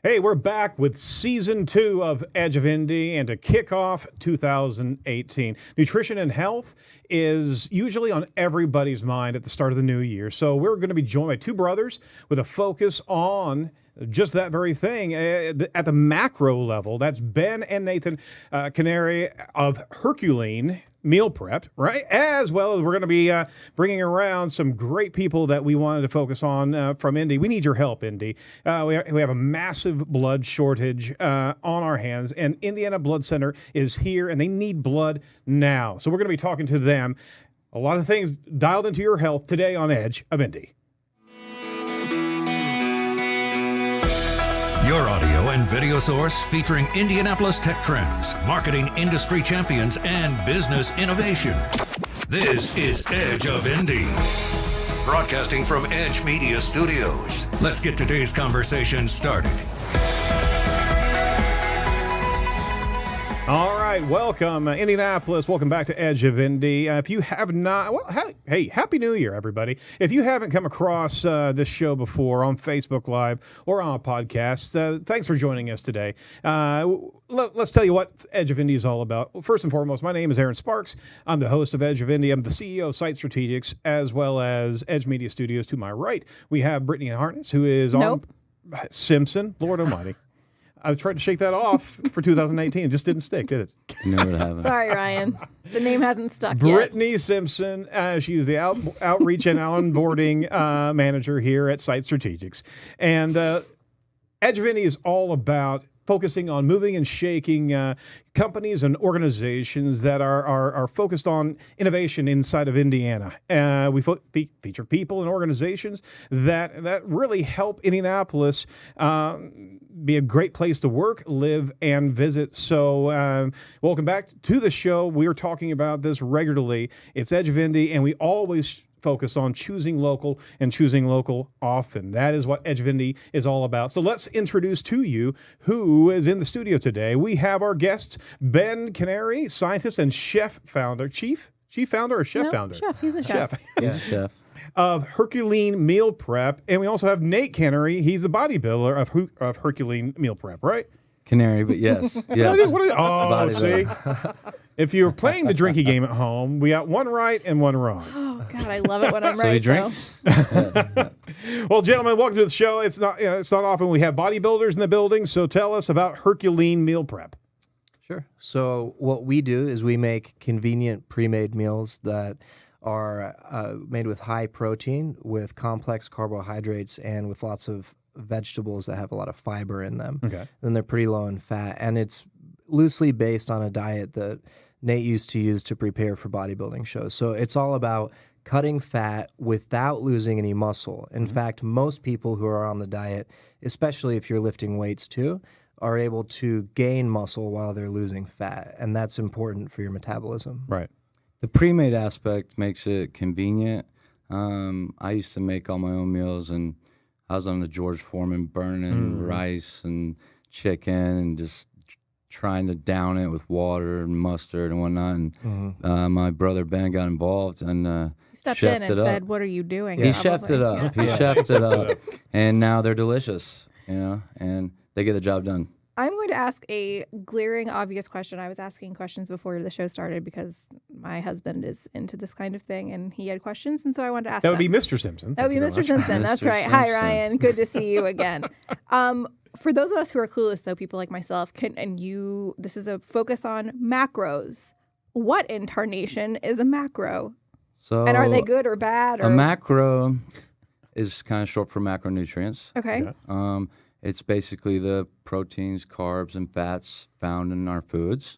Hey, we're back with Season 2 of Edge of Indy and to kick off 2018. Nutrition and health is usually on everybody's mind at the start of the new year. So we're going to be joined by two brothers with a focus on just that very thing at the macro level. That's Ben and Nate Canary of HercuLean Meal Prep, right? As well as we're going to be bringing around some great people that we wanted to focus on from Indy. We need your help, Indy. We have a massive blood shortage on our hands, and Indiana Blood Center is here, and they need blood now. So we're going to be talking to them. A lot of things dialed into your health today on Edge of Indy. Your audio and video source featuring Indianapolis tech trends, marketing industry champions, and business innovation. This is Edge of Indy. Broadcasting from Edge Media Studios. Let's get today's conversation started. All right, welcome, Indianapolis. Welcome back to Edge of Indy. If you have not, well, hey, Happy New Year, everybody. If you haven't come across this show before on Facebook Live or on a podcast, thanks for joining us today. Let's tell you what Edge of Indy is all about. Well, first and foremost, my name is Aaron Sparks. I'm the host of Edge of Indy. I'm the CEO of Site Strategics, as well as Edge Media Studios. To my right, we have Brittany Harness, who is on Simpson. Lord Almighty. I tried to shake that off for 2018. It just didn't stick, did it? Never happened. Sorry, Ryan. The name hasn't stuck Brittany yet. Simpson. She's the outreach and onboarding manager here at Site Strategics. And Edge of Indy is all about focusing on moving and shaking companies and organizations that are focused on innovation inside of Indiana. We feature people and organizations that really help Indianapolis be a great place to work, live, and visit. So welcome back to the show. We are talking about this regularly. It's Edge of Indy, and we always focus on choosing local and choosing local often. That is what Edge of Indy is all about. So let's introduce to you who is in the studio today. We have our guests, Ben Canary, scientist and chef founder. Chief founder or chef founder? Chef. He's a chef. He's a chef. Of HercuLean Meal Prep. And we also have Nate Canary. He's the bodybuilder of HercuLean Meal Prep, right? Canary, but yes. Yes. See? If you're playing the drinking game at home, we got one right and one wrong. Oh, God, I love it when I'm So right, he drinks? Well, gentlemen, welcome to the show. It's not often we have bodybuilders in the building, so tell us about HercuLean Meal Prep. Sure. So what we do is we make convenient pre-made meals that are made with high protein, with complex carbohydrates, and with lots of vegetables that have a lot of fiber in them. Okay. Then they're pretty low in fat, and it's loosely based on a diet that Nate used to use to prepare for bodybuilding shows. So it's all about cutting fat without losing any muscle. In fact, most people who are on the diet, especially if you're lifting weights too, are able to gain muscle while they're losing fat, and that's important for your metabolism. Right. The pre-made aspect makes it convenient. I used to make all my own meals, and I was on the George Foreman burning rice and chicken and just trying to down it with water and mustard and whatnot. And my brother Ben got involved and He stepped in and said, "What are you doing?" He chefed it up. Yeah. He chefed it up, and now they're delicious, and they get the job done. I'm going to ask a glaring, obvious question. I was asking questions before the show started because my husband is into this kind of thing, and he had questions, and so I wanted to ask That would them. be Mr. Simpson. That would be Mr. Simpson. That's Mr. right. Hi, Simpson. Ryan. Good to see you again. For those of us who are clueless, though, people like myself, this is a focus on macros. What in tarnation is a macro? So, And are they good or bad? Or... A macro is kind of short for macronutrients. Okay. It's basically the proteins, carbs, and fats found in our foods.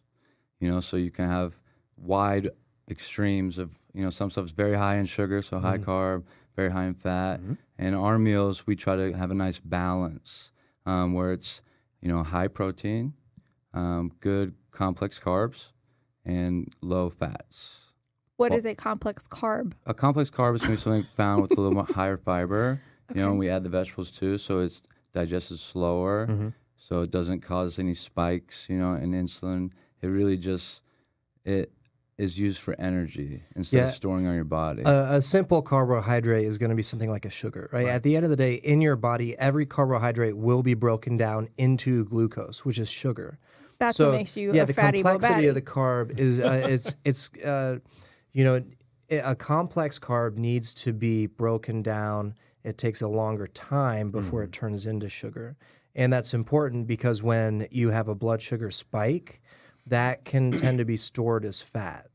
So you can have wide extremes of, some stuff's very high in sugar, so high carb, very high in fat. And our meals, we try to have a nice balance where it's, high protein, good complex carbs, and low fats. What is a complex carb? A complex carb is going to be something found with a little more higher fiber. And we add the vegetables too, so it's digested slower, so it doesn't cause any spikes, in insulin. It really just, is used for energy instead of storing on your body. A simple carbohydrate is going to be something like a sugar, right? At the end of the day, in your body, every carbohydrate will be broken down into glucose, which is sugar. That's what makes you a the fatty complexity bobaddy. of the carb is a complex carb needs to be broken down. It takes a longer time before it turns into sugar. And that's important because when you have a blood sugar spike, that can tend to be stored as fat.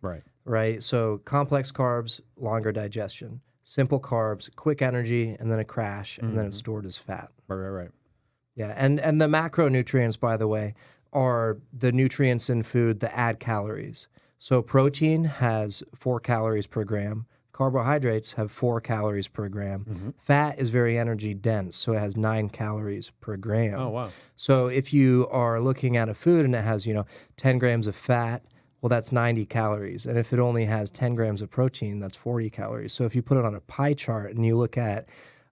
Right? So complex carbs, longer digestion. Simple carbs, quick energy, and then a crash, and then it's stored as fat. Right. Yeah, and the macronutrients, by the way, are the nutrients in food that add calories. So protein has 4 calories per gram. Carbohydrates have 4 calories per gram. Fat is very energy dense, so it has 9 calories per gram. Oh, wow. So if you are looking at a food and it has, 10 grams of fat, well, that's 90 calories. And if it only has 10 grams of protein, that's 40 calories. So if you put it on a pie chart and you look at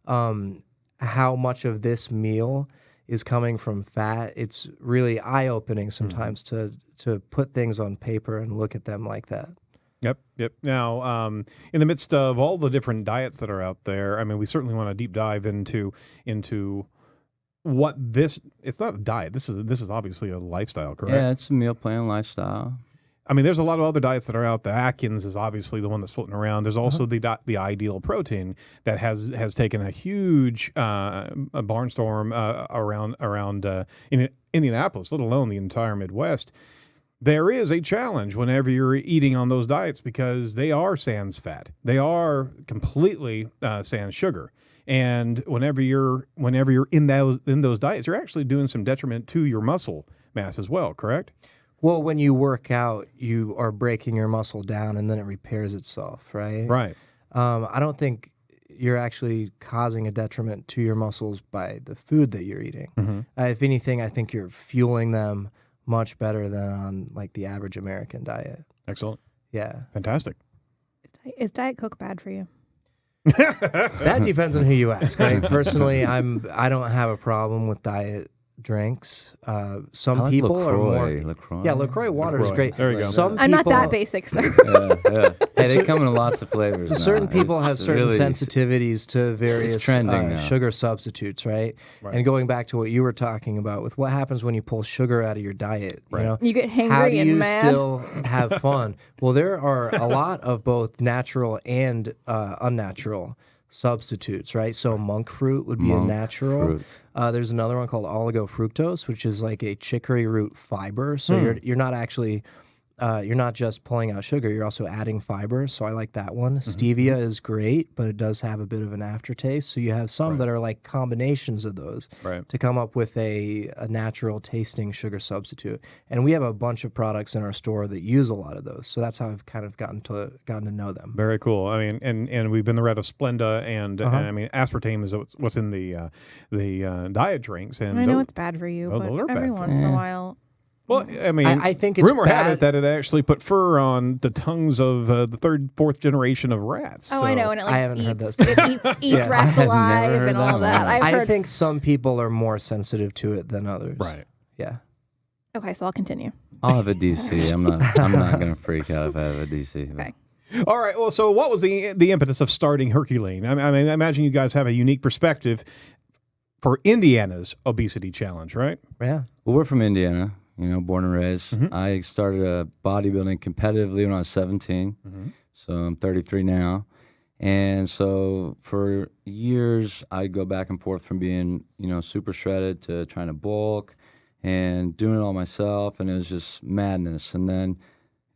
how much of this meal is coming from fat, it's really eye-opening sometimes to put things on paper and look at them like that. Yep. Now, in the midst of all the different diets that are out there, I mean, we certainly want to deep dive into what this. It's not a diet. This is obviously a lifestyle, correct? Yeah, it's a meal plan lifestyle. I mean, there's a lot of other diets that are out. The Atkins is obviously the one that's floating around. There's also the Ideal Protein that has taken a huge a barnstorm around in Indianapolis, let alone the entire Midwest. There is a challenge whenever you're eating on those diets because they are sans fat. They are completely sans sugar. And whenever you're in those diets, you're actually doing some detriment to your muscle mass as well, correct? Well, when you work out, you are breaking your muscle down and then it repairs itself, right? Right. I don't think you're actually causing a detriment to your muscles by the food that you're eating. If anything, I think you're fueling them much better than on like the average American diet. Excellent. Yeah. Fantastic. Is Diet Coke bad for you? That depends on who you ask. Right? Personally, I don't have a problem with diet drinks. Some I like people LaCroix. are more. LaCroix. Yeah, LaCroix water is LaCroix. great. There you go. Some I'm not people- that basic, sir. Yeah. Hey, they come in lots of flavors. now. Certain people It's have certain really- sensitivities to various trending now. sugar substitutes, right? And going back to what you were talking about with what happens when you pull sugar out of your diet, you know, You get hangry how do and you mad. still have fun? Well, there are a lot of both natural and unnatural substitutes, right? So monk fruit would be a natural. There's another one called oligofructose, which is like a chicory root fiber. So you're not actually you're not just pulling out sugar, you're also adding fiber. So I like that one. Stevia is great, but it does have a bit of an aftertaste. So you have some that are like combinations of those to come up with a natural tasting sugar substitute. And we have a bunch of products in our store that use a lot of those. So that's how I've kind of gotten to know them. Very cool. I mean, and we've been the route of Splenda, and I mean, aspartame is what's in the diet drinks. And I know it's bad for you, those are but every bad for once in a while. Well, I mean, I think it's rumor had bad. it that it actually put fur on the tongues of the third, fourth generation of rats. Oh, so. I know, and it like I haven't heard eats, that it eats Yeah. rats I had alive never and heard all that that. one. I've I heard. think some people are more sensitive to it than others. Right. Yeah. Okay, so I'll continue. I'll have a DC. I'm not gonna freak out if I have a DC. Okay. All right. Well, so what was the impetus of starting HercuLean? I mean, I imagine you guys have a unique perspective for Indiana's obesity challenge, right? Yeah. Well, we're from Indiana, born and raised. I started bodybuilding competitively when I was 17, so I'm 33 now. And so for years, I'd go back and forth from being, super shredded to trying to bulk and doing it all myself, and it was just madness. And then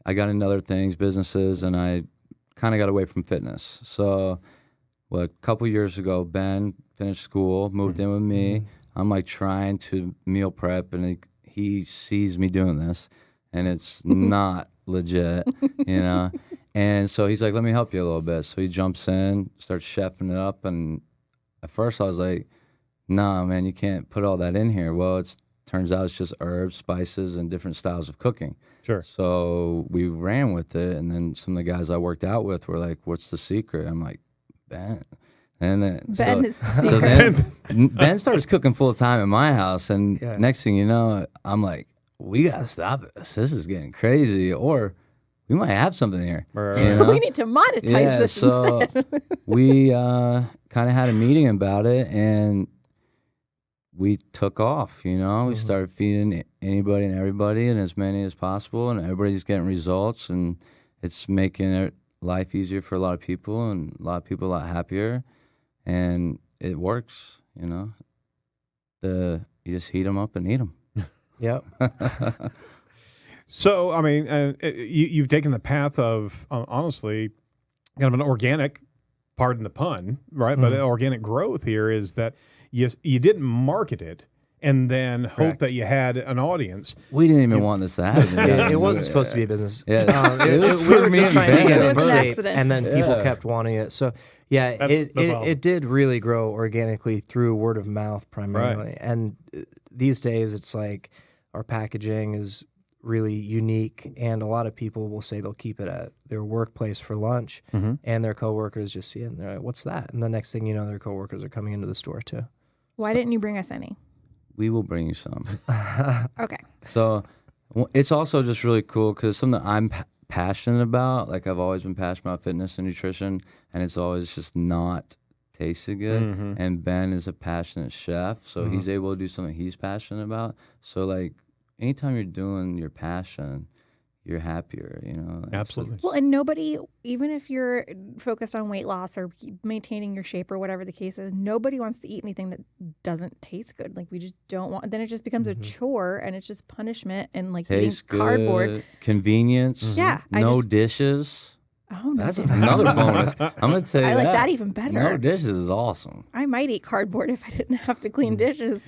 I got into other things, businesses, and I kind of got away from fitness. So a couple years ago, Ben finished school, moved in with me. I'm like trying to meal prep, and he sees me doing this, and it's not legit, And so he's like, let me help you a little bit. So he jumps in, starts chefing it up, and at first I was like, nah, man, you can't put all that in here. Well, turns out it's just herbs, spices, and different styles of cooking. Sure. So we ran with it, and then some of the guys I worked out with were like, what's the secret? I'm like, Ben. And then Ben is the so secret. then Ben starts cooking full time in my house, and Yeah. next thing you know, I'm like, we gotta stop this. This is getting crazy. Or we might have something here. Right. You know? We need to monetize this so instead. we kind of had a meeting about it, and we took off. You know, we started feeding anybody and everybody, and as many as possible, and everybody's getting results, and it's making life easier for a lot of people, and a lot of people a lot happier, and it works. You know, you just heat them up and eat them. Yep. So, I mean, you've taken the path of, honestly, kind of an organic, pardon the pun, right? But organic growth here is that you didn't market it and then hope that you had an audience. We didn't even want this to happen. It wasn't supposed to be a business. Yeah, We were just trying to get It it was an shape, accident. and then people kept wanting it. So, yeah, That's awesome. it did really grow organically through word of mouth primarily. Right. And these days, it's like our packaging is really unique, and a lot of people will say they'll keep it at their workplace for lunch, and their coworkers just see it and they're like, "What's that?" And the next thing you know, their coworkers are coming into the store too. Why didn't you bring us any? We will bring you some. Okay. So it's also just really cool because it's something I'm passionate about. Like I've always been passionate about fitness and nutrition, and it's always just not tasted good. And Ben is a passionate chef, so he's able to do something he's passionate about. So like anytime you're doing your passion, you're happier, you know? Absolutely. Well, and nobody, even if you're focused on weight loss or maintaining your shape or whatever the case is, nobody wants to eat anything that doesn't taste good. Like we just don't want. Then it just becomes a chore, and it's just punishment and like Tastes eating cardboard. good, convenience. Yeah, I No just- dishes. Oh no, That's damn. another bonus. I'm gonna tell you I like that. that even better. No dishes is awesome. I might eat cardboard if I didn't have to clean dishes.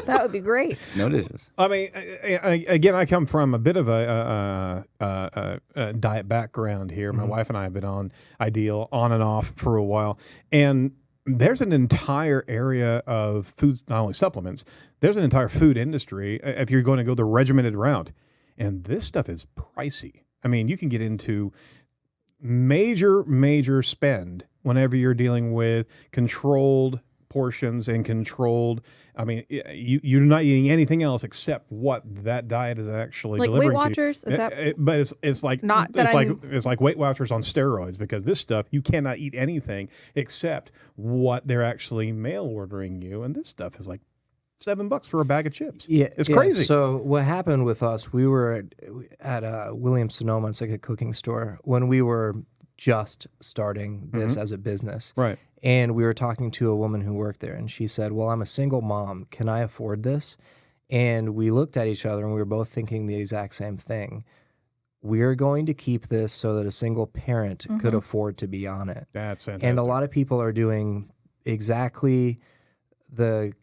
That would be great. No dishes. I mean, again, I come from a bit of a diet background here. My wife and I have been on Ideal on and off for a while, and there's an entire area of foods, not only supplements. There's an entire food industry if you're going to go the regimented route, and this stuff is pricey. I mean, you can get into major spend whenever you're dealing with controlled portions and controlled. I mean, you're not eating anything else except what that diet is actually Like delivering Weight to you. Watchers? Is that But it's like Not that it's like Weight Watchers on steroids, because this stuff you cannot eat anything except what they're actually mail ordering you, and this stuff is like $7 for a bag of chips. Yeah, It's crazy. So what happened with us? We were at Williams-Sonoma. It's like a cooking store when we were just starting this as a business. Right. And we were talking to a woman who worked there, and she said, "Well, I'm a single mom. Can I afford this?" And we looked at each other, and we were both thinking the exact same thing. We're going to keep this so that a single parent could afford to be on it. That's fantastic. And a lot of people are doing exactly the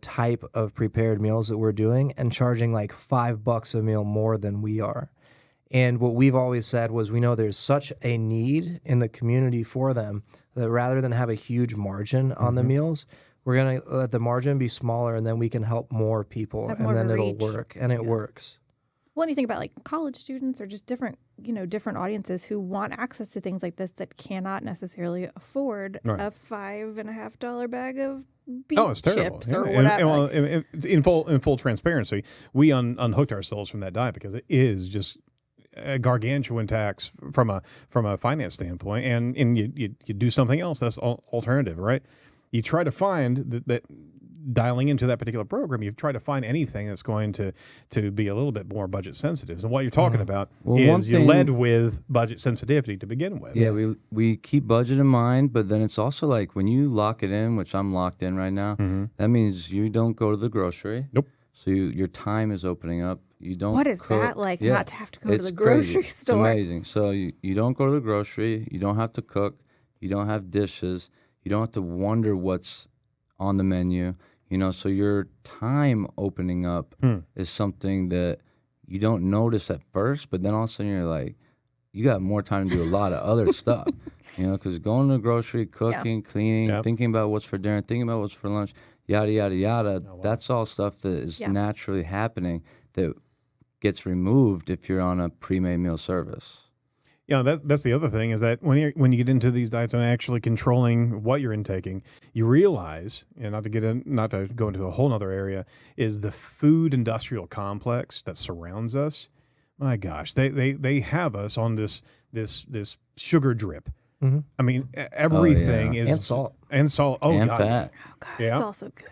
type of prepared meals that we're doing and charging like $5 a meal more than we are. And what we've always said was we know there's such a need in the community for them that rather than have a huge margin on the meals, we're going to let the margin be smaller, and then we can help more people, Have and more of then a it'll reach. work, and it works. Well, and you think about like college students or just different, different audiences who want access to things like this that cannot necessarily afford Right. a $5.50 bag of beef Oh, it's terrible. chips or Yeah. whatever. Well, in full transparency, we unhooked ourselves from that diet because it is just a gargantuan tax from a finance standpoint, and you do something else that's alternative, right? You try to find that dialing into that particular program, you try to find anything that's going to be a little bit more budget sensitive. And what you're talking about Well, is you led with budget sensitivity to begin with. Yeah, we keep budget in mind, but then it's also like when you lock it in, which I'm locked in right now, that means you don't go to the grocery. Nope. So your time is opening up. You don't What is cook. that like, Yeah, not to have to go to it's the grocery crazy. store? It's amazing. So you don't go to the grocery. You don't have to cook. You don't have dishes. You don't have to wonder what's on the menu. So your time opening up is something that you don't notice at first, but then all of a sudden you're like, you got more time to do a lot of other stuff, because going to the grocery, cooking, cleaning, Yep. thinking about what's for dinner, thinking about what's for lunch, yada, yada, yada. wow. That's all stuff that is Yeah. naturally happening that gets removed if you're on a pre-made meal service. That's the other thing is that when you get into these diets and actually controlling what you're intaking, you realize, and not to go into a whole nother area, is the food industrial complex that surrounds us my gosh, they have us on this sugar drip. I mean, everything is And salt. and salt. Oh, and God. fat. Oh God, Yeah. it's also good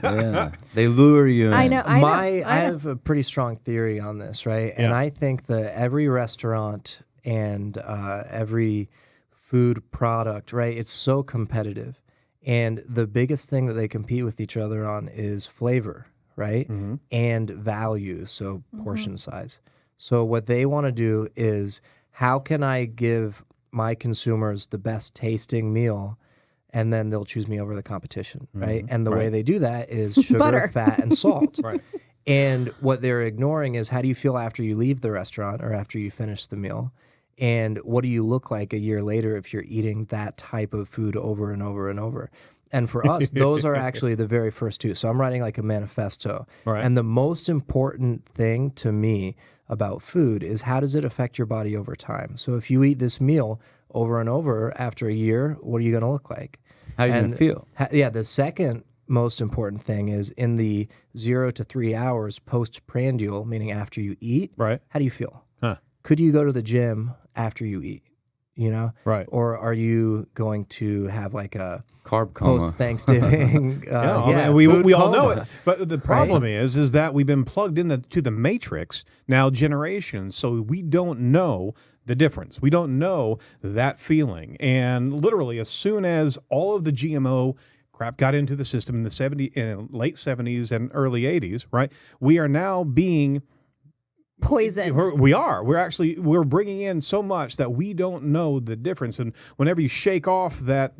though. Yeah, they lure you in. I know. I have a pretty strong theory on this, right? And Yeah. I think that every restaurant and every food product, right, it's so competitive. And the biggest thing that they compete with each other on is flavor, right? And value, so portion size. So what they want to do is, how can I give my consumers the best tasting meal, and then they'll choose me over the competition, right? And the way they do that is sugar, Butter. fat, and salt. Right. And what they're ignoring is, how do you feel after you leave the restaurant or after you finish the meal? And what do you look like a year later if you're eating that type of food over and over and over? And for us, those are actually the very first two. So I'm writing like a manifesto. Right. And the most important thing to me about food is, how does it affect your body over time? So if you eat this meal over and over, after a year, what are you going to look like? How are you going to feel? The second most important thing is, in the 0 to 3 hours postprandial, meaning after you eat, Right. how do you feel? Huh. Could you go to the gym after you eat? You know? Right. Or are you going to have like a Carb coma. post-Thanksgiving? I mean, we all know food it. But the problem is that we've been plugged into the matrix now generations, so we don't know the difference. We don't know that feeling. And literally, as soon as all of the GMO crap got into the system in the late 70s and early 80s, right, we are now being Poisoned. We're bringing in so much that we don't know the difference. And whenever you shake off that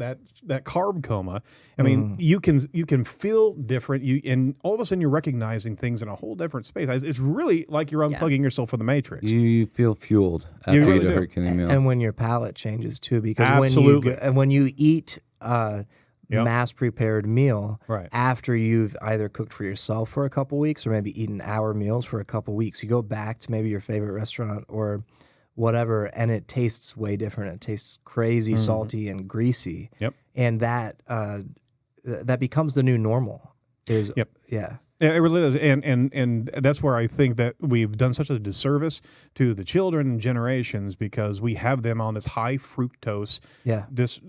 carb coma, I mean, you can feel different. And all of a sudden you're recognizing things in a whole different space. It's really like you're unplugging yourself from the matrix. You feel fueled after you really eat a do. HercuLean meal. And when your palate changes too, because Absolutely. when you eat Yep. mass-prepared meal, Right. after you've either cooked for yourself for a couple weeks, or maybe eaten hour meals for a couple weeks, you go back to maybe your favorite restaurant or whatever, and it tastes way different. It tastes crazy salty and greasy. Yep. And that becomes the new normal. Yep. Yeah. Yeah, it really is, and that's where I think that we've done such a disservice to the children and generations, because we have them on this high fructose, this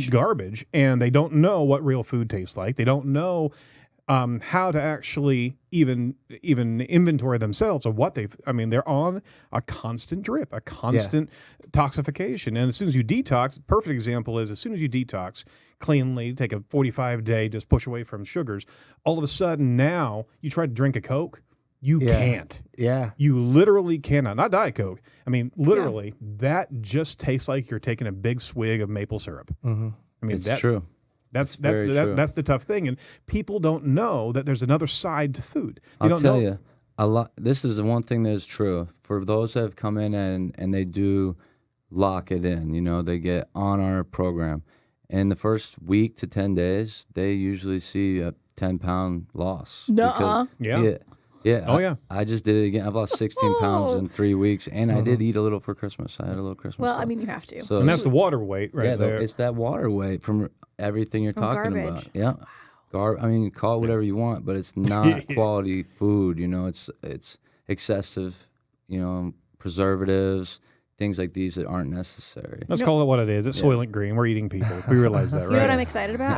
garbage, and they don't know what real food tastes like. They don't know how to actually even inventory themselves of what they've. I mean, they're on a constant drip, a constant toxification, and as soon as you detox, perfect example is, as soon as you detox cleanly, take a 45-day, just push away from sugars, all of a sudden now you try to drink a Coke, you can't. Yeah. You literally cannot. Not Diet Coke. I mean, literally, that just tastes like you're taking a big swig of maple syrup. Mm-hmm. I mean, It's true. That's very true. that's the tough thing, and people don't know that there's another side to food. They I'll don't tell know. you, a lot. This is the one thing that is true for those that have come in and they do lock it in. You know, they get on our program. In the first week to 10 days, they usually see a 10-pound loss. Nuh-uh. Yeah. Yeah. Oh, yeah. I just did it again. I've lost 16 pounds in 3 weeks, and I did eat a little for Christmas. I had a little Christmas. Well, stuff. I mean, you have to. So, And that's the water weight right yeah, there. it's that water weight from everything you're talking garbage. about. Yeah. I mean, call it whatever you want, but it's not quality food. You know, it's excessive, preservatives, things like these that aren't necessary. Let's call it what it is. It's Soylent Green. We're eating people. We realize that, right? You know what I'm excited about?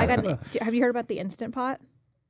Have you heard about the Instant Pot?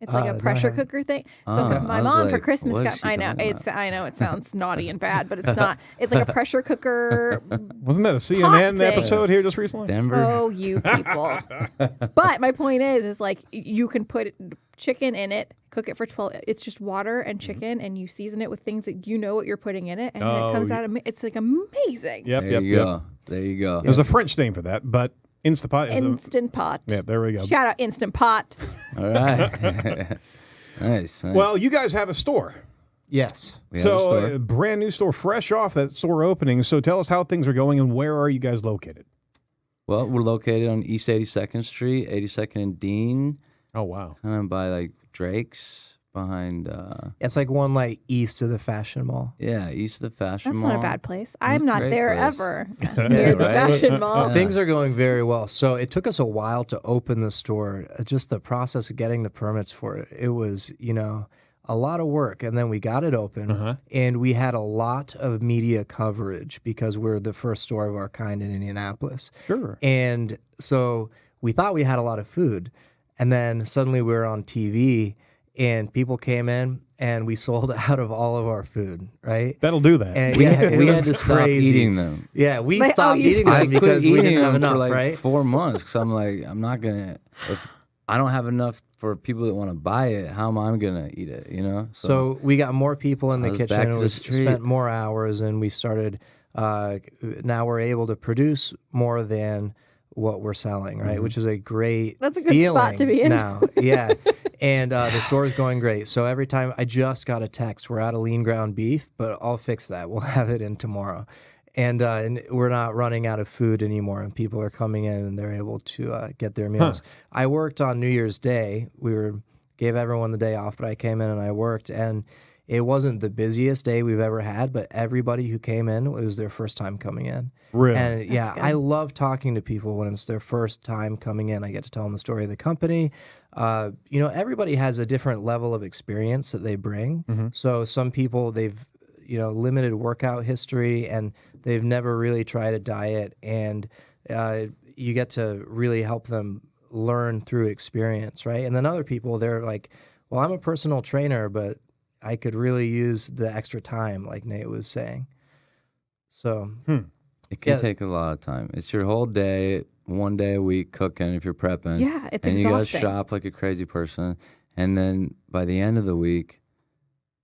It's like a no, I pressure haven't. cooker thing. So my I was mom for like, Christmas what is got. she I know talking I know it sounds naughty and bad, but it's not. It's like a pressure cooker. Wasn't that a CNN thing. episode here just recently? Denver. Oh, you people! But my point is like you can put chicken in it, cook it for 12. It's just water and chicken, and you season it with things that you know what you're putting in it, and then it comes out. It's like amazing. Yep, There you go. There you go. There's a French name for that, but Instapot is Instant Pot. yeah, there we go. Shout out Instant Pot. All right. Nice. Well, you guys have a store. Yes. We have a So store. a brand new store, fresh off that store opening. So tell us how things are going and where are you guys located? Well, we're located on East 82nd Street, 82nd and Dean, Oh, wow. kind of by like Drake's, behind, It's like one like east of the Fashion Mall. east of the Fashion That's Mall. not a bad place. I'm not great there place. ever near the right? Fashion Mall. Things are going very well. So it took us a while to open the store. Just the process of getting the permits for it. It was, a lot of work. And then we got it open, and we had a lot of media coverage because we're the first store of our kind in Indianapolis. Sure. And so we thought we had a lot of food. And then suddenly we were on TV, and people came in, and we sold out of all of our food, right? That'll do that. And We it had was to stop crazy. eating them. Yeah, we Like, stopped you eating stopped. them I because quit we eating didn't have them enough, for like right? 4 months because I'm like, I'm not gonna. If I don't have enough for people that want to buy it, how am I gonna eat it? You know. So we got more people in the I was kitchen, back and to we the street. spent more hours, and we started. Now we're able to produce more than what we're selling, right? Which is a great That's a good feeling spot to be in. now. Yeah. And the store is going great. So every time I just got a text, we're out of lean ground beef, but I'll fix that. We'll have it in tomorrow. And we're not running out of food anymore, and people are coming in and they're able to get their meals. I worked on New Year's Day. Gave everyone the day off, but I came in and I worked, and it wasn't the busiest day we've ever had, but everybody who came in, it was their first time coming in. Really? And yeah, good. I love talking to people when it's their first time coming in. I get to tell them the story of the company. Everybody has a different level of experience that they bring. So some people, they've, limited workout history, and they've never really tried a diet, and you get to really help them learn through experience, right? And then other people, they're like, well, I'm a personal trainer, but I could really use the extra time, like Nate was saying. So it can yeah. take a lot of time. It's your whole day, 1 day a week cooking if you're prepping. Yeah, it's and exhausting. you gotta shop like a crazy person, and then by the end of the week,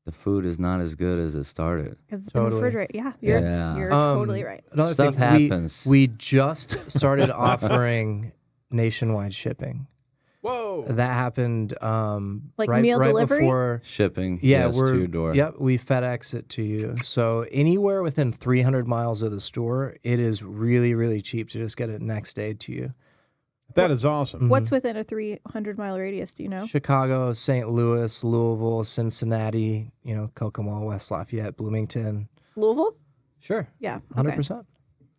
the food is not as good as it started. Because it's Totally. been refrigerated. Yeah, you're totally right. Another Stuff thing, happens. We just started offering nationwide shipping. Whoa. That happened Like right, meal right delivery? before. Shipping, Yeah, yes, we're to your door. Yep, we FedEx it to you. So anywhere within 300 miles of the store, it is really, really cheap to just get it next day to you. That is awesome. What's within a 300-mile radius? Do you know? Chicago, St. Louis, Louisville, Cincinnati, Kokomo, West Lafayette, Bloomington. Louisville? Sure. Yeah. Okay. 100%.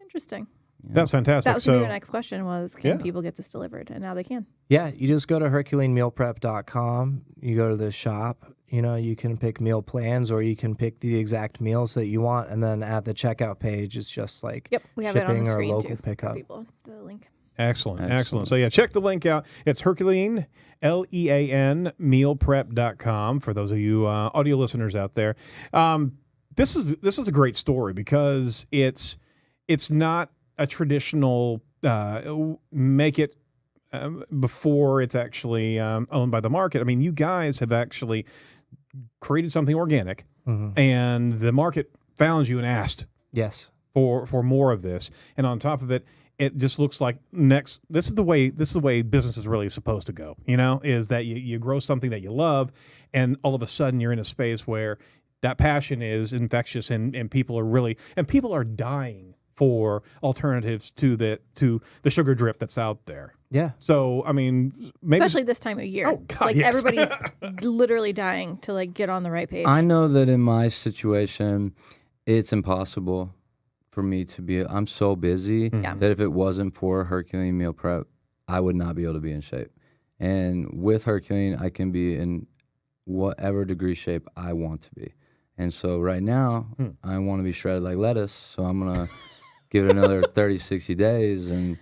Interesting. That's fantastic. That was going to So be my next question was, can Yeah. people get this delivered? And now they can. Yeah, you just go to HercuLeanMealPrep.com. You go to the shop. You can pick meal plans, or you can pick the exact meals that you want. And then at the checkout page, it's just like Yep, we have it on shipping the or screen local too. For pickup. people, the link. Excellent. So yeah, check the link out. It's HercuLean, LEAN, mealprep.com for those of you audio listeners out there. This is a great story because it's not a traditional make it before it's actually owned by the market. I mean, you guys have actually created something organic, and the market found you and asked Yes. for more of this. And on top of it, it just looks like this is the way business is really supposed to go, is that you grow something that you love, and all of a sudden you're in a space where that passion is infectious, and people are dying for alternatives to the sugar drip that's out there. Yeah. So, I mean, maybe Especially this time of year. Oh, God, like yes. everybody's literally dying to get on the right page. I know that in my situation, it's impossible for me to be. I'm so busy Yeah. that if it wasn't for HercuLean Meal Prep, I would not be able to be in shape. And with HercuLean, I can be in whatever degree shape I want to be. And so right now, I want to be shredded like lettuce. So I'm going to give it another 30, 60 days, and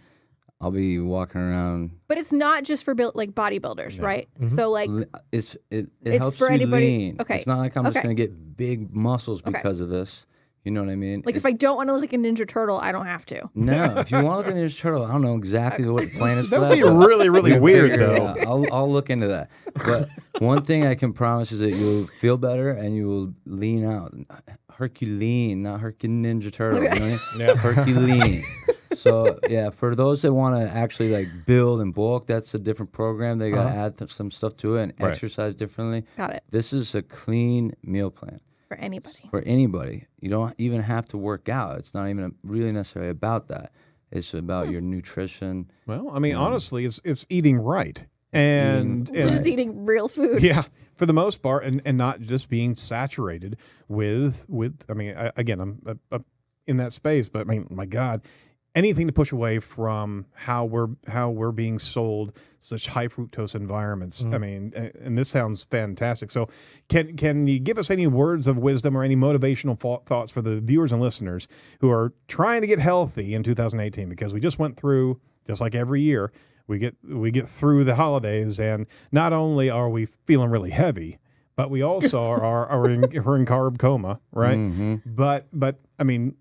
I'll be walking around. But it's not just for bodybuilders, right? So It It's helps for you anybody- lean. okay. It's not like I'm just Okay. going to get big muscles Okay. because of this. You know what I mean? if I don't want to look like a Ninja Turtle, I don't have to. No, if you want to look at Ninja Turtle, I don't know exactly what the plan is for that that. would be but really, really we'll weird, figure it though. out. I'll look into that. But one thing I can promise is that you'll feel better and you will lean out. HercuLean, not Ninja Turtle. You know what I mean? Yeah. HercuLean. So yeah, for those that want to actually build and bulk, that's a different program. They got to add some stuff to it and Right. exercise differently. Got it. This is a clean meal plan. For anybody. For anybody. You don't even have to work out. It's not even really necessarily about that. It's about your nutrition. Well, I mean, honestly, it's eating right. And Just eating real food. yeah, for the most part, and not just being saturated with. I mean, again, I'm in that space, but I mean, my God, anything to push away from how we're being sold such high fructose environments. I mean, and this sounds fantastic. So can you give us any words of wisdom or any motivational thoughts for the viewers and listeners who are trying to get healthy in 2018? Because we just went through, just like every year, we get through the holidays, and not only are we feeling really heavy, but we also are in carb coma, right? Mm-hmm. But I mean,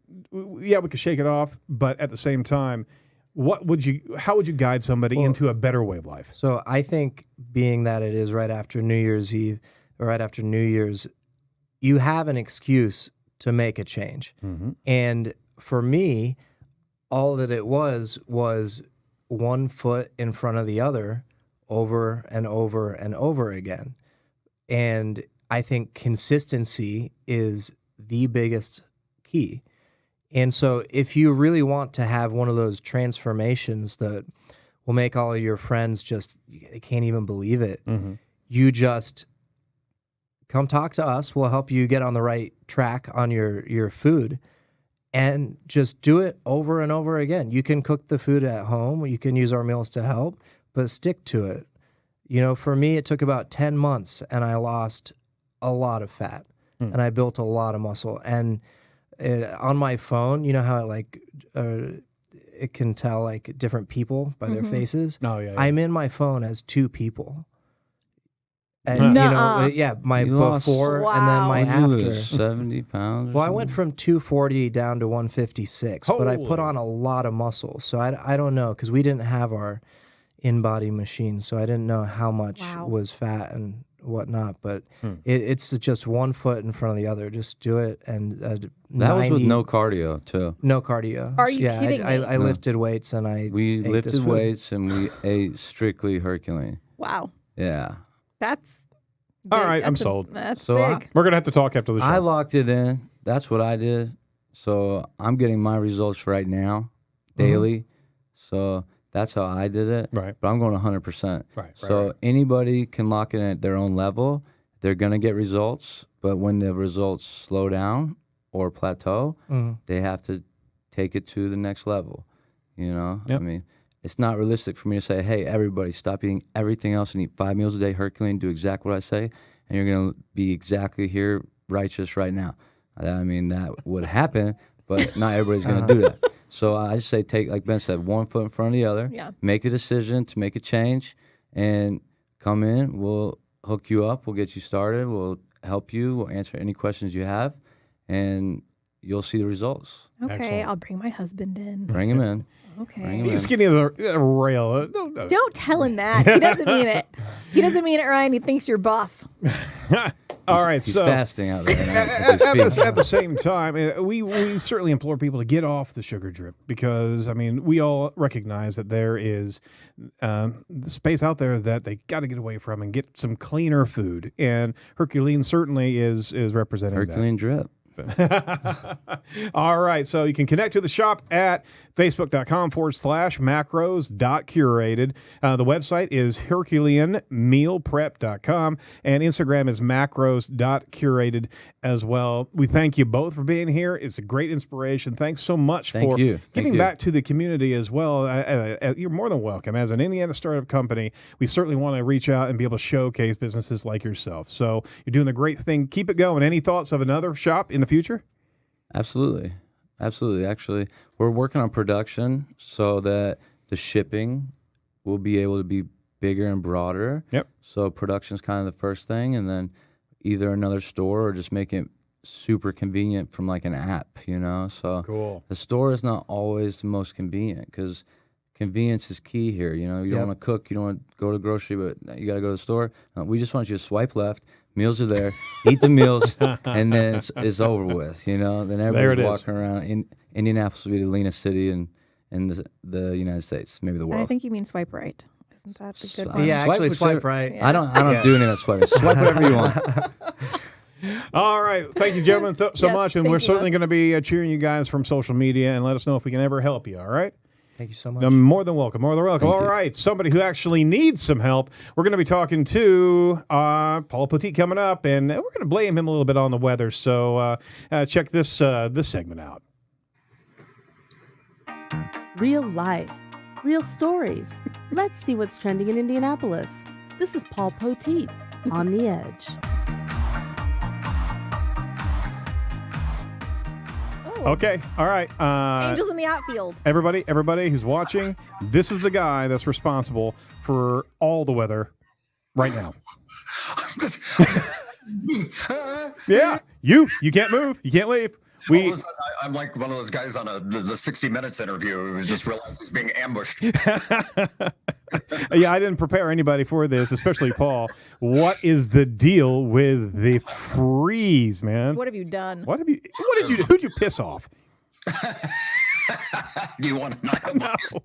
yeah, we could shake it off, but at the same time, how would you guide somebody into a better way of life? So I think, being that it is right after New Year's Eve, or right after New Year's, you have an excuse to make a change. Mm-hmm. And for me, all that it was one foot in front of the other over and over and over again. And I think consistency is the biggest key. And so if you really want to have one of those transformations that will make all of your friends they can't even believe it, you just come talk to us. We'll help you get on the right track on your food, and just do it over and over again. You can cook the food at home. You can use our meals to help, but stick to it. You know, for me, it took about 10 months, and I lost a lot of fat, and I built a lot of muscle. And on my phone, you know how it can tell like different people by their faces? Oh, yeah. I'm in my phone as two people. And, my before and then my What'd you after. lose, 70 pounds? Well, I went from 240 down to 156, but I put Holy. on a lot of muscle. So I don't know, because we didn't have our in-body machine, so I didn't know how much was fat and whatnot. But it's just one foot in front of the other. Just do it. And that was with no cardio, too. No cardio. Are you kidding me? I lifted weights, and We ate lifted this food. weights, and we ate strictly HercuLean. Wow. Yeah. That's All big. right, I'm That's sold. That's So big. We're going to have to talk after the show. I locked it in. That's what I did. So I'm getting my results right now, daily. So that's how I did it. Right. But I'm going 100%. Right. So anybody can lock it in at their own level. They're going to get results. But when the results slow down or plateau, they have to take it to the next level. You know? Yep. I mean, it's not realistic for me to say, hey, everybody, stop eating everything else and eat 5 meals a day, HercuLean, do exactly what I say, and you're going to be exactly here, righteous right now. I mean, that would happen, but not everybody's going to do that. So I just say take, like Ben said, one foot in front of the other, make a decision to make a change, and come in. We'll hook you up. We'll get you started. We'll help you. We'll answer any questions you have, and you'll see the results. Okay, Excellent. I'll bring my husband in. Bring him in. Okay. Bring him He's in. skinny as a rail. Don't tell him that. He doesn't mean it. He doesn't mean it, Ryan. He thinks you're buff. All right, He's so fasting out there now as we speak. at the same time, we certainly implore people to get off the sugar drip, because, I mean, we all recognize that there is space out there that they got to get away from and get some cleaner food. And HercuLean certainly is representing that. HercuLean drip. All right. So you can connect to the shop at facebook.com/macros.curated. The website is HercuLeanMealPrep.com, and Instagram is macros.curated as well. We thank you both for being here. It's a great inspiration. Thanks so much for giving back to the community as well. You're more than welcome. As an Indiana startup company, we certainly want to reach out and be able to showcase businesses like yourself. So you're doing a great thing. Keep it going. Any thoughts of another shop in the future? Absolutely. Actually, we're working on production so that the shipping will be able to be bigger and broader. Yep. So production's kind of the first thing, and then either another store or just make it super convenient from like an app, you know? So Cool. the store is not always the most convenient, because convenience is key here. You know, you don't want to cook, you don't want to go to the grocery, but you got to go to the store. We just want you to swipe left. Meals are there. Eat the meals, and then it's over with. You know, then everybody's walking around. Indianapolis will be the leanest city in the United States, maybe the world. And I think you mean swipe right. Isn't that the good one? Yeah, actually, swipe right. I don't do any of that swiping. Swipe whatever you want. All right. Thank you, gentlemen, so much. And we're certainly going to be cheering you guys from social media, and let us know if we can ever help you. All right? Thank you so much. More than welcome. More than welcome. Thank All you. right. Somebody who actually needs some help. We're going to be talking to Paul Petit coming up, and we're going to blame him a little bit on the weather. So check this segment out. Real life, real stories. Let's see what's trending in Indianapolis. This is Paul Poteet on The Edge. Okay, all right. Angels in the outfield. Everybody who's watching, this is the guy that's responsible for all the weather right now. Yeah, you can't move. You can't leave. I'm like one of those guys on the 60 Minutes interview who just realized he's being ambushed. Yeah, I didn't prepare anybody for this, especially Paul. What is the deal with the freeze, man? What have you done? Who'd you piss off? Do you want to know?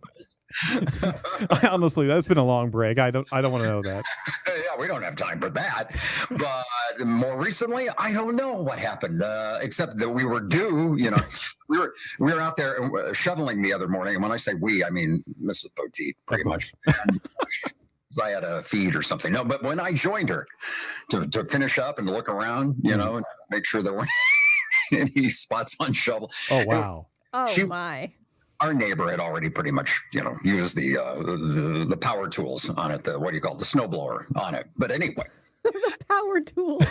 Honestly, that's been a long break. I don't want to know that. Yeah, we don't have time for that. But more recently, I don't know what happened, except that we were due. We were out there shoveling the other morning, and when I say we, I mean Mrs. Poteet, pretty much. I had a feed or something. No, but when I joined her to finish up and to look around, and make sure there weren't any spots on shovel. Oh wow! My. Our neighbor had already pretty much, used the power tools on it. The snowblower on it. But anyway, the power tools.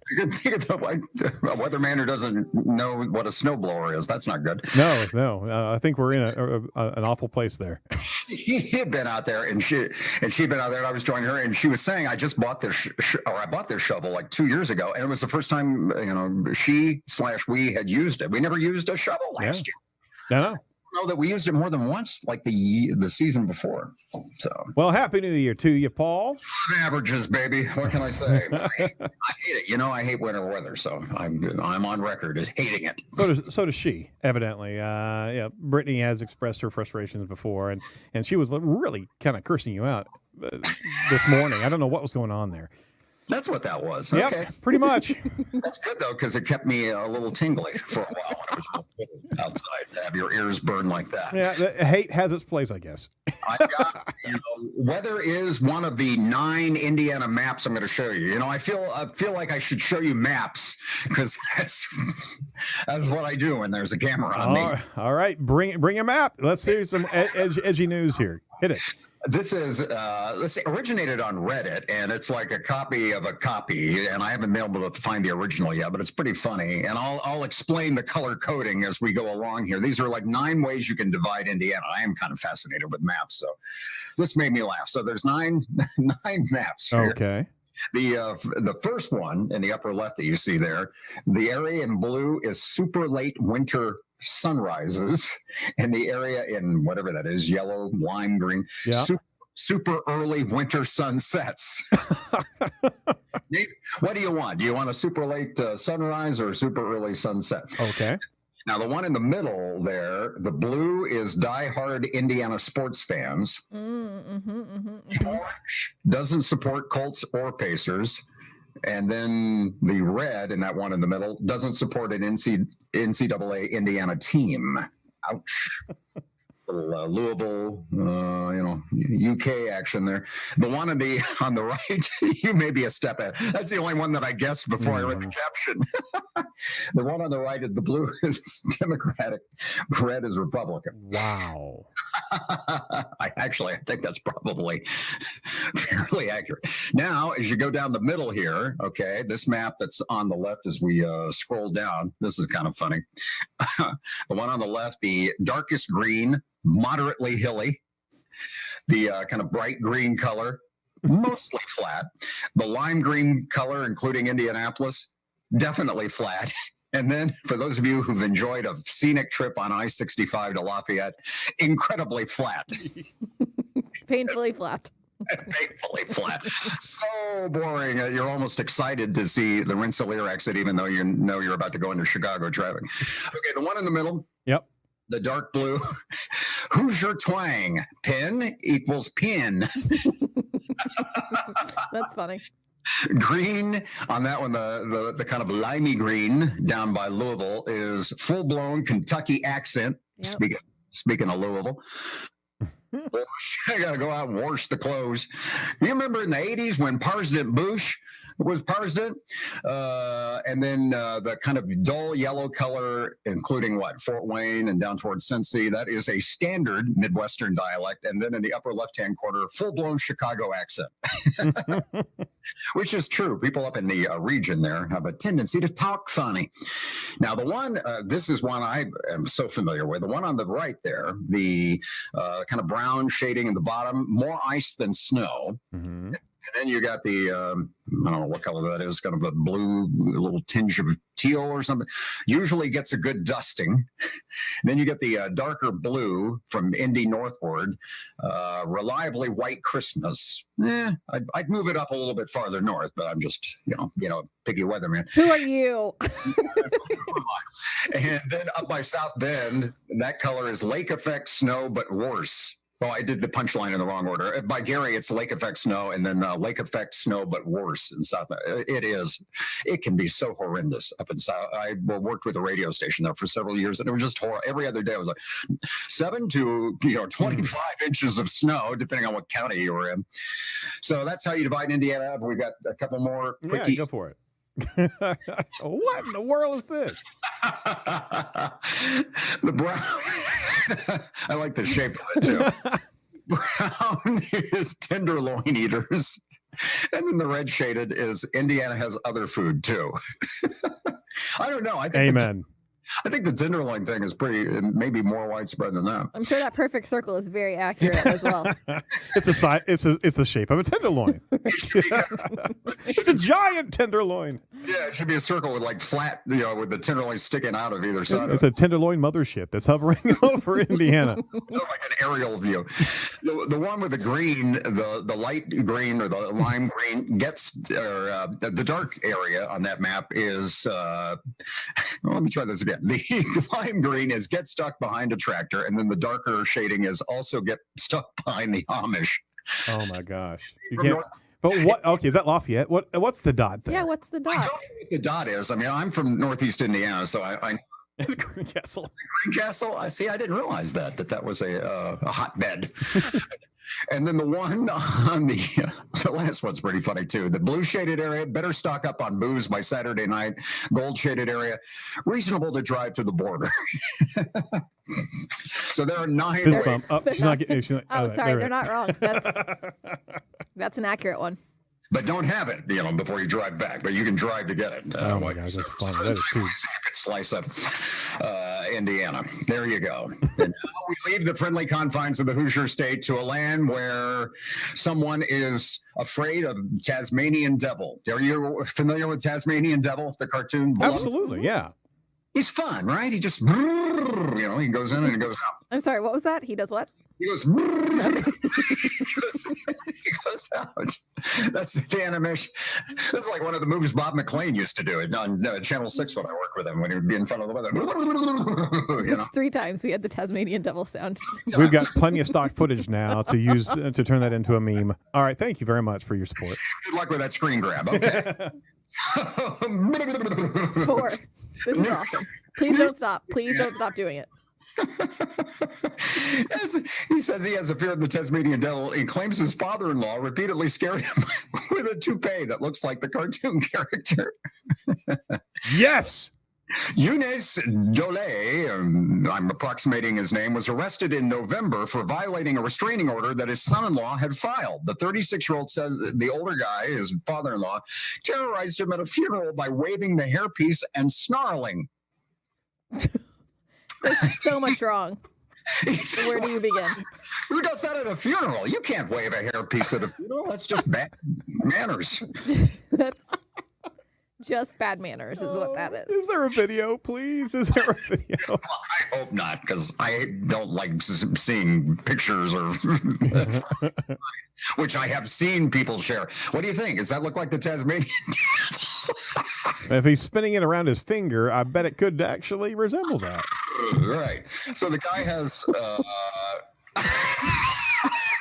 You can think of a weatherman who doesn't know what a snowblower is. That's not good. No. I think we're in an awful place there. He had been out there, and she'd been out there, and I was joining her, and she was saying, "I just bought this, I bought this shovel like 2 years ago, and it was the first time, we had used it. We never used a shovel last year." No. Know that we used it more than once, like the season before. So, well, Happy New Year to you, Paul. Averages, baby. What can I say? I hate it. I hate winter weather, so I'm on record as hating it. So does she, evidently. Brittany has expressed her frustrations before, and she was really kind of cursing you out this morning. I don't know what was going on there. That's what that was. Yep, okay. Pretty much. That's good, though, because it kept me a little tingly for a while when I was outside to have your ears burn like that. Yeah, hate has its place, I guess. Weather is one of the 9 Indiana maps I'm going to show you. I feel like I should show you maps because that's what I do when there's a camera on me. All right, bring a map. Let's see some edgy news here. Hit it. This is originated on Reddit, and it's like a copy of a copy, and I haven't been able to find the original yet, but it's pretty funny. And I'll explain the color coding as we go along here. These are like 9 ways you can divide Indiana. I am kind of fascinated with maps, so this made me laugh. So there's 9 maps here. Okay. The first one in the upper left that you see there, the area in blue is super late winter sunrises, and the area in whatever that is, yellow, lime green, super early winter sunsets. What do you want? Do you want a super late sunrise or a super early sunset? Okay. Now, the one in the middle there, the blue is diehard Indiana sports fans. Orange doesn't support Colts or Pacers. And then the red in that one in the middle doesn't support an NCAA Indiana team. Ouch. Louisville, UK action there. The one on the right, you may be a step ahead. That's the only one that I guessed before I read the caption. The one on the right, the blue is Democratic, red is Republican. Wow. I think that's probably fairly accurate. Now, as you go down the middle here, okay, this map that's on the left as we scroll down, this is kind of funny. The one on the left, the darkest green, moderately hilly, the kind of bright green color, mostly flat. The lime green color, including Indianapolis, definitely flat. And then for those of you who've enjoyed a scenic trip on I-65 to Lafayette, incredibly flat. Painfully flat. Painfully flat. So boring. You're almost excited to see the Rensselaer exit, even though you know you're about to go into Chicago traffic. Okay, the one in the middle. Yep. The dark blue. Hoosier twang. Pen equals pin. That's funny. Green on that one, the kind of limey green down by Louisville is full-blown Kentucky accent. Yep. Speaking of Louisville. I got to go out and wash the clothes. You remember in the 80s when President Bush was president? And then the kind of dull yellow color, including what? Fort Wayne and down towards Cincy. That is a standard Midwestern dialect. And then in the upper left-hand corner, full-blown Chicago accent. Which is true. People up in the region there have a tendency to talk funny. Now, the one, this is one I am so familiar with. The one on the right there, the kind of brown shading in the bottom, more ice than snow. Mm-hmm. And then you got the, I don't know what color that is, kind of a blue, a little tinge of teal or something. Usually gets a good dusting. Then you get the darker blue from Indy northward, reliably white Christmas. I'd move it up a little bit farther north, but I'm just, picky weatherman. Who are you? And then up by South Bend, that color is lake effect snow, but worse. Oh, I did the punchline in the wrong order. By Gary, it's lake effect snow, and then lake effect snow, but worse in South. It can be so horrendous up in South. I worked with a radio station there for several years, and it was just horrible. Every other day it was like 7 to 25 inches of snow, depending on what county you were in. So that's how you divide Indiana up. We've got a couple more quickies. Yeah, go for it. What in the world is this? The brown. I like the shape of it too. Brown is tenderloin eaters. And then the red shaded is Indiana has other food too. I don't know. Amen. I think the tenderloin thing is maybe more widespread than that. I'm sure that perfect circle is very accurate as well. It's the shape of a tenderloin. It's a giant tenderloin. Yeah, it should be a circle with like flat, with the tenderloin sticking out of either side. It's a tenderloin mothership that's hovering over Indiana. Like an aerial view. The one with the green, the light green or the lime green the dark area on that map is. Let me try this again. The lime green is get stuck behind a tractor, and then the darker shading is also get stuck behind the Amish. Oh my gosh! You can't. But what? Okay, is that Lafayette? What's the dot there? Yeah, what's the dot? I don't know what the dot is. I mean, I'm from Northeast Indiana, so I It's Greencastle. Greencastle. I see. I didn't realize that was a hotbed. And then the one on the last one's pretty funny too. The blue shaded area, better stock up on booze by Saturday night. Gold shaded area, reasonable to drive to the border. So there are 9. Fist bump. Oh, she's not getting. Sorry, they're not wrong. That's an accurate one. But don't have it, before you drive back. But you can drive to get it. Oh my gosh, that's funny. That is too. You could slice up Indiana. There you go. And now we leave the friendly confines of the Hoosier state to a land where someone is afraid of Tasmanian Devil. Are you familiar with Tasmanian Devil, the cartoon? Absolutely, yeah. He's fun, right? He just, he goes in and he goes out. I'm sorry, what was that? He does what? He goes, he goes out. That's the animation. This is like one of the movies Bob McLean used to do it on Channel 6 when I worked with him, when he would be in front of the weather. It's 3 times we had the Tasmanian Devil sound. We've got plenty of stock footage now to use to turn that into a meme. All right, thank you very much for your support. Good luck with that screen grab. Okay. 4. This is awesome. Please don't stop. Please don't stop doing it. He says he has a fear of the Tasmanian Devil and claims his father-in-law repeatedly scared him with a toupee that looks like the cartoon character. Yes. Eunice Dole, I'm approximating his name, was arrested in November for violating a restraining order that his son-in-law had filed. The 36-year-old says the older guy, his father-in-law, terrorized him at a funeral by waving the hairpiece and snarling. There's so much wrong. Where do you begin? Who does that at a funeral? You can't wave a hairpiece at a funeral. That's just bad manners. That's just bad manners is what that is. Is there a video, please? Is there a video? Well, I hope not, because I don't like seeing pictures or which I have seen people share. What do you think? Does that look like the Tasmanian Devil? If he's spinning it around his finger, I bet it could actually resemble that. Right. So the guy has.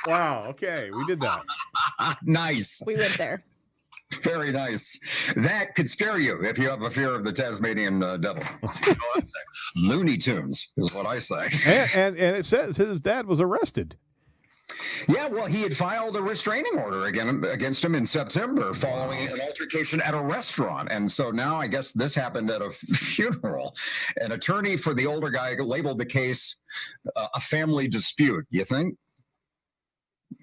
Wow. Okay, we did that. Nice. We went there. Very nice. That could scare you if you have a fear of the Tasmanian Devil. Looney Tunes is what I say. And it says his dad was arrested. Yeah, well, he had filed a restraining order against him in September following an altercation at a restaurant. And so now I guess this happened at a funeral. An attorney for the older guy labeled the case a family dispute. You think?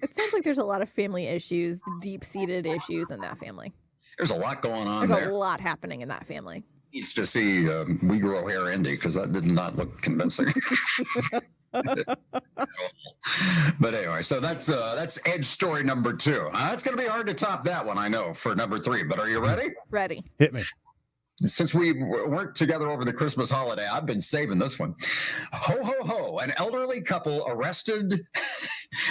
It sounds like there's a lot of family issues, deep-seated issues in that family. There's a lot going on There's there. a lot happening in that family. Needs to see We Grow Hair Indy, because that did not look convincing. But anyway, so that's Edge story number 2. It's going to be hard to top that one, I know, for number 3. But are you ready? Ready. Hit me. Since we weren't together over the Christmas holiday, I've been saving this one. Ho, ho, ho. An elderly couple arrested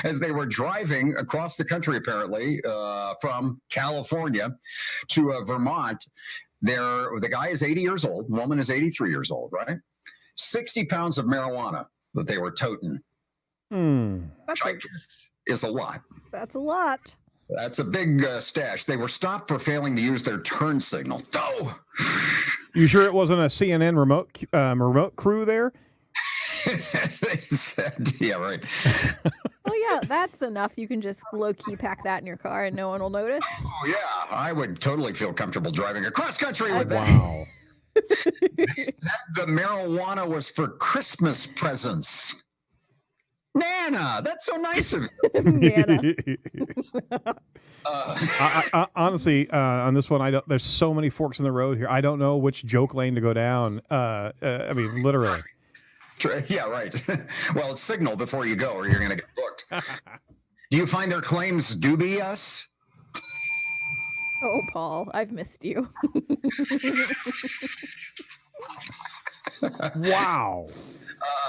as they were driving across the country, apparently, from California to Vermont. The guy is 80 years old. Woman is 83 years old, right? 60 pounds of marijuana that they were toting. Is a lot. That's a lot. That's a big stash. They were stopped for failing to use their turn signal. Oh! You sure it wasn't a CNN remote crew there? They said, yeah, right. Oh, yeah, that's enough. You can just low-key pack that in your car and no one will notice. Oh, yeah. I would totally feel comfortable driving across country with that. Wow. They said the marijuana was for Christmas presents. Nana, that's so nice of you. Nana. Honestly, on this one, there's so many forks in the road here. I don't know which joke lane to go down. I mean, literally. Yeah, right. Well, it's signal before you go or you're going to get booked. Do you find their claims dubious? Oh, Paul, I've missed you. Wow.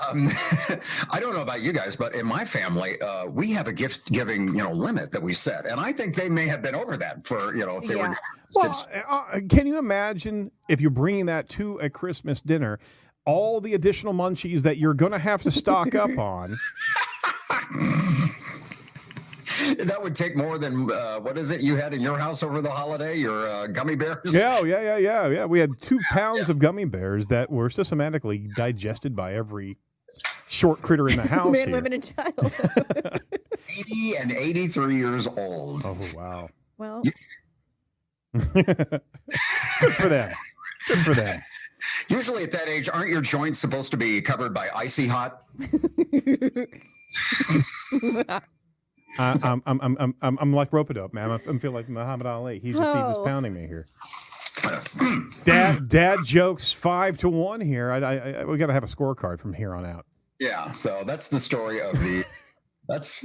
I don't know about you guys, but in my family, we have a gift giving, limit that we set. And I think they may have been over that for, if they were. Well, can you imagine if you're bringing that to a Christmas dinner, all the additional munchies that you're going to have to stock up on? That would take more than, what is it you had in your house over the holiday? Your gummy bears? Yeah. We had 2 pounds of gummy bears that were systematically digested by every short critter in the house. Man, here. women, and child. 80 and 83 years old. Oh, wow. Well, Good for them. Good for them. Usually at that age, aren't your joints supposed to be covered by icy hot? I'm like rope-a-dope, man. I feel like Muhammad Ali. He's just pounding me here. Dad jokes 5-1 here. We got to have a scorecard from here on out. Yeah, so that's the story of the. That's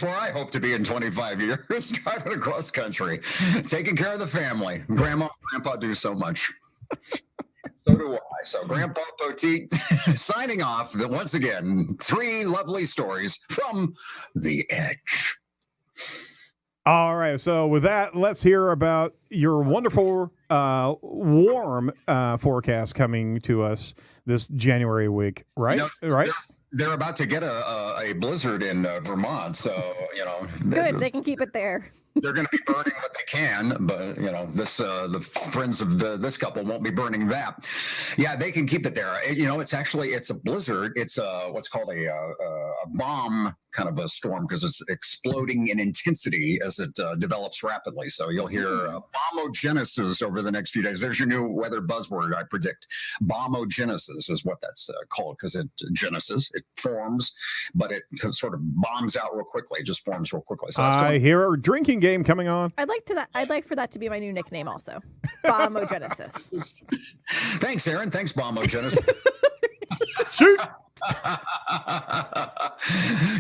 where I hope to be in 25 years, driving across country, taking care of the family. Grandma and Grandpa do so much. So do I. So Grandpa Poteet signing off. Once again, 3 lovely stories from the Edge. All right. So with that, let's hear about your wonderful warm forecast coming to us this January week, right? Right. They're about to get a blizzard in Vermont, so good. They can keep it there. They're going to be burning what they can, but the friends of this couple won't be burning that. Yeah, they can keep it there. It's a blizzard. It's what's called a bomb kind of a storm because it's exploding in intensity as it develops rapidly. So you'll hear bombogenesis over the next few days. There's your new weather buzzword, I predict. Bombogenesis is what that's called because it forms, but it sort of bombs out real quickly. It just forms real quickly. So I hear a drinking game coming on. I'd like for that to be my new nickname also. Bombogenesis. Thanks, Aaron. Thanks, Bombogenesis. Shoot.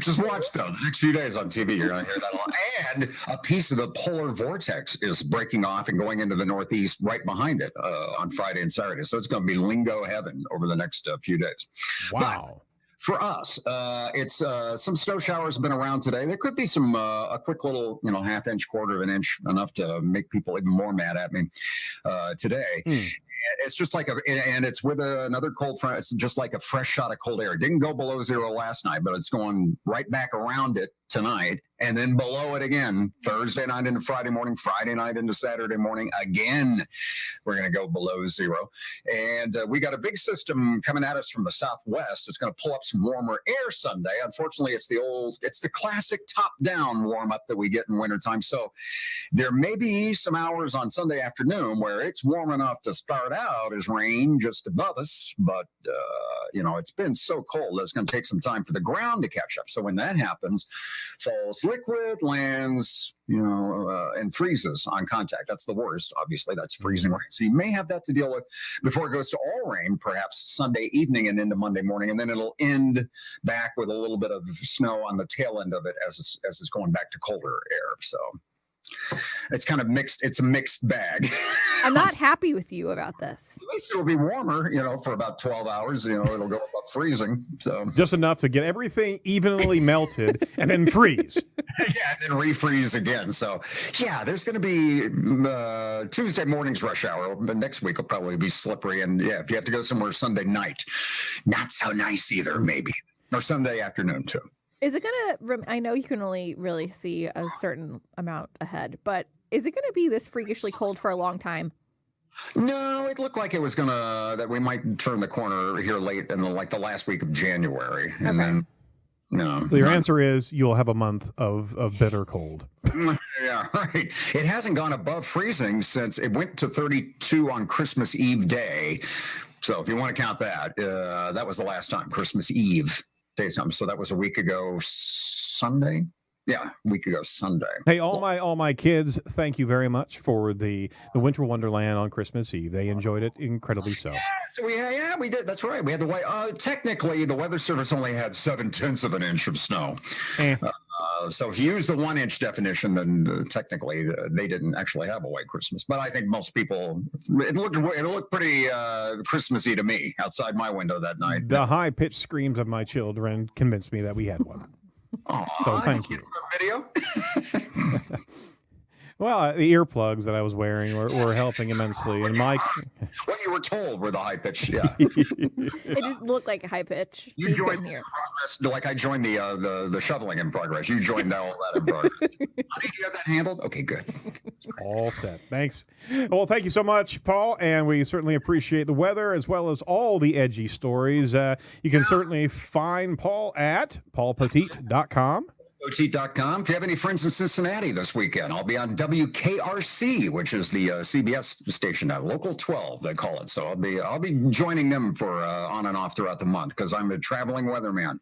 Just watch, though, the next few days on TV. You're going to hear that a lot. And a piece of the polar vortex is breaking off and going into the northeast right behind it on Friday and Saturday. So it's going to be lingo heaven over the next few days. Wow. But for us, it's some snow showers have been around today. There could be some a quick little, half inch, quarter of an inch, enough to make people even more mad at me today. It's just like and it's with another cold front. It's just like a fresh shot of cold air. It didn't go below zero last night, but it's going right back around it tonight, and then below it again Thursday night into Friday morning, Friday night into Saturday morning. Again, we're going to go below zero. And we got a big system coming at us from the southwest. It's going to pull up some warmer air Sunday. Unfortunately, it's the classic top-down warm-up that we get in wintertime. So there may be some hours on Sunday afternoon where it's warm enough to start out as rain just above us, but it's been so cold that it's going to take some time for the ground to catch up. So when that happens, falls liquid, lands, and freezes on contact. That's the worst. Obviously, that's freezing rain. So you may have that to deal with before it goes to all rain, perhaps Sunday evening and into Monday morning, and then it'll end back with a little bit of snow on the tail end of it as it's going back to colder air. So it's kind of mixed. It's a mixed bag. I'm not happy with you about this. At least it'll be warmer, for about 12 hours. It'll go about freezing. So just enough to get everything evenly melted and then freeze. Yeah, and then refreeze again. So, yeah, there's going to be Tuesday morning's rush hour. But next week will probably be slippery. And, yeah, if you have to go somewhere Sunday night, not so nice either, maybe. Or Sunday afternoon, too. Is it going to, I know you can only really see a certain amount ahead, but is it going to be this freakishly cold for a long time? No, it looked like it was that we might turn the corner here late in the last week of January. And then, no. So your answer is you'll have a month of bitter cold. Yeah, right. It hasn't gone above freezing since it went to 32 on Christmas Eve day. So if you want to count that, that was the last time, Christmas Eve. So that was a week ago Sunday. Yeah, a week ago Sunday. Hey, all my kids, thank you very much for the Winter Wonderland on Christmas Eve. They enjoyed it incredibly so. Yeah, so we did. That's right. We had technically the Weather Service only had 0.7 of an inch of snow. So if you use the 1 inch definition, then technically they didn't actually have a white Christmas. But I think most people, it looked pretty Christmassy to me outside my window that night. The high pitched screams of my children convinced me that we had one. So thank you. Video? Well, the earplugs that I was wearing were helping immensely. And Mike, what you were told were the high pitch. Yeah, it just looked like a high pitch. You joined the progress, like I joined the shoveling in progress. You joined all that in progress. Honey, do you have that handled? Okay, good. All set. Thanks. Well, thank you so much, Paul, and we certainly appreciate the weather as well as all the edgy stories. You can certainly find Paul at paulpoteet.com. Poteet.com. If you have any friends in Cincinnati this weekend, I'll be on WKRC, which is the CBS station, Local 12, they call it. So I'll be joining them for on and off throughout the month because I'm a traveling weatherman.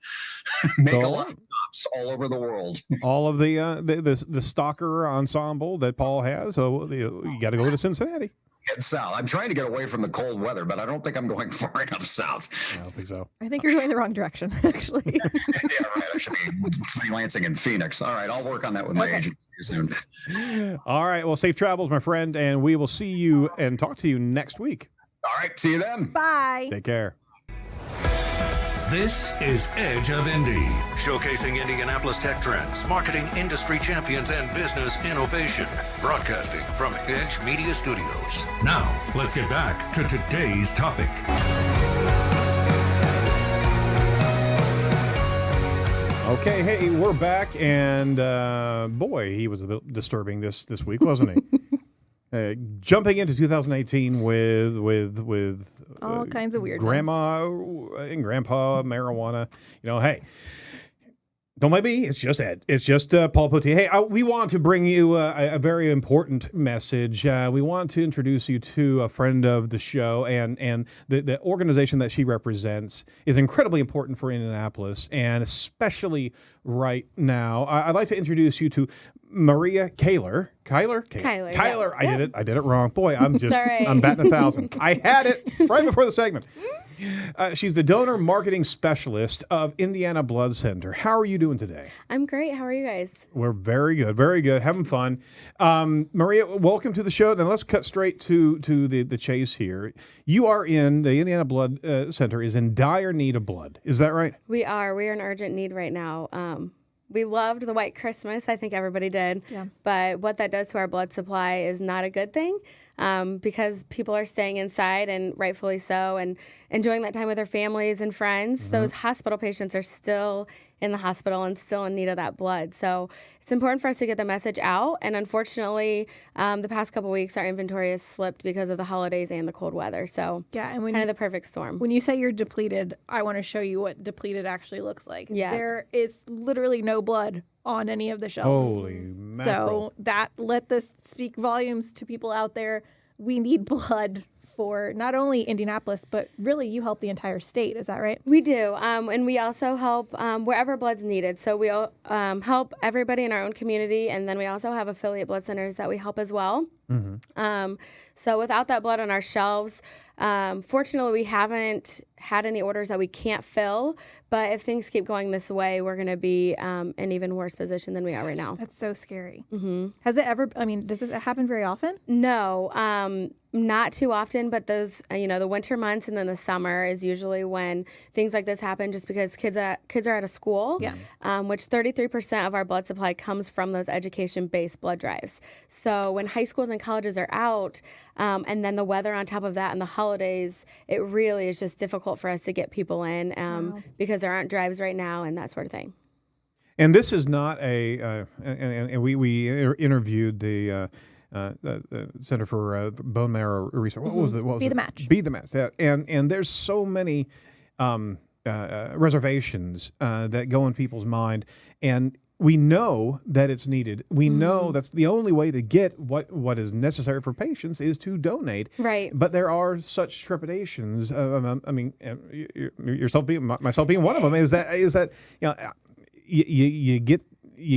Make a lot of stops all over the world. All of the stalker ensemble that Paul has. So you got to go to Cincinnati. Head south. I'm trying to get away from the cold weather, but I don't think I'm going far enough south. I don't think so. I think you're going the wrong direction, actually. Yeah, right. I should be freelancing in Phoenix. All right, I'll work on that with my agent soon. All right, well, safe travels, my friend, and we will see you and talk to you next week. All right, see you then. Bye. Take care. This is Edge of Indy, showcasing Indianapolis tech trends, marketing industry champions, and business innovation. Broadcasting from Edge Media Studios. Now, let's get back to today's topic. Okay, hey, we're back, and boy, he was a bit disturbing this week, wasn't he? Jumping into 2018 with all kinds of weird grandma and grandpa marijuana. Hey, don't mind me. It's just Ed. It's just Paul Poteet. Hey, we want to bring you a very important message. We want to introduce you to a friend of the show, and the organization that she represents is incredibly important for Indianapolis, and especially right now. I'd like to introduce you to Maria Kyler. Kyler. Yeah. I did it wrong. Boy, I'm right. I'm batting 1,000. I had it right before the segment. She's the donor marketing specialist of Indiana Blood Center. How are you doing today? I'm great. How are you guys? We're very good, having fun. Maria, welcome to the show. Now let's cut straight to the chase here. You are in the Indiana Blood Center is in dire need of blood. Is that right? We are. We are in urgent need right now. We loved the White Christmas. I think everybody did. Yeah. But what that does to our blood supply is not a good thing. because people are staying inside, and rightfully so, and enjoying that time with their families and friends. Those hospital patients are still in the hospital and still in need of that blood. So it's important for us to get the message out. And unfortunately, the past couple weeks, our inventory has slipped because of the holidays and the cold weather. So Yeah, and kind of the perfect storm. when you say you're depleted, I want to show you what depleted actually looks like. Yeah. There is literally no blood on any of the shelves. Holy mackerel. So let this speak volumes to people out there. We need blood for not only Indianapolis, but really you help the entire state. Is that right? We do, and we also help wherever blood's needed. So we help everybody in our own community, and then we also have affiliate blood centers that we help as well. So without that blood on our shelves, fortunately, we haven't had any orders that we can't fill. But if things keep going this way, we're going to be in even worse position than we are right now. That's so scary. Has it ever, does this happen very often? No, not too often, but those, the winter months and then the summer is usually when things like this happen, just because kids are out of school, which 33% of our blood supply comes from those education-based blood drives. So when high schools and colleges are out, and then the weather on top of that and the holidays, it really is just difficult for us to get people in because there aren't drives right now and that sort of thing. And this is not and we interviewed the Center for Bone Marrow Research. What was it? Be the Match. Be the Match. Yeah. And there's so many reservations that go in people's mind, and we know that it's needed. We know that's the only way to get what is necessary for patients is to donate. Right. But there are such trepidations. Yourself being myself being one of them is that you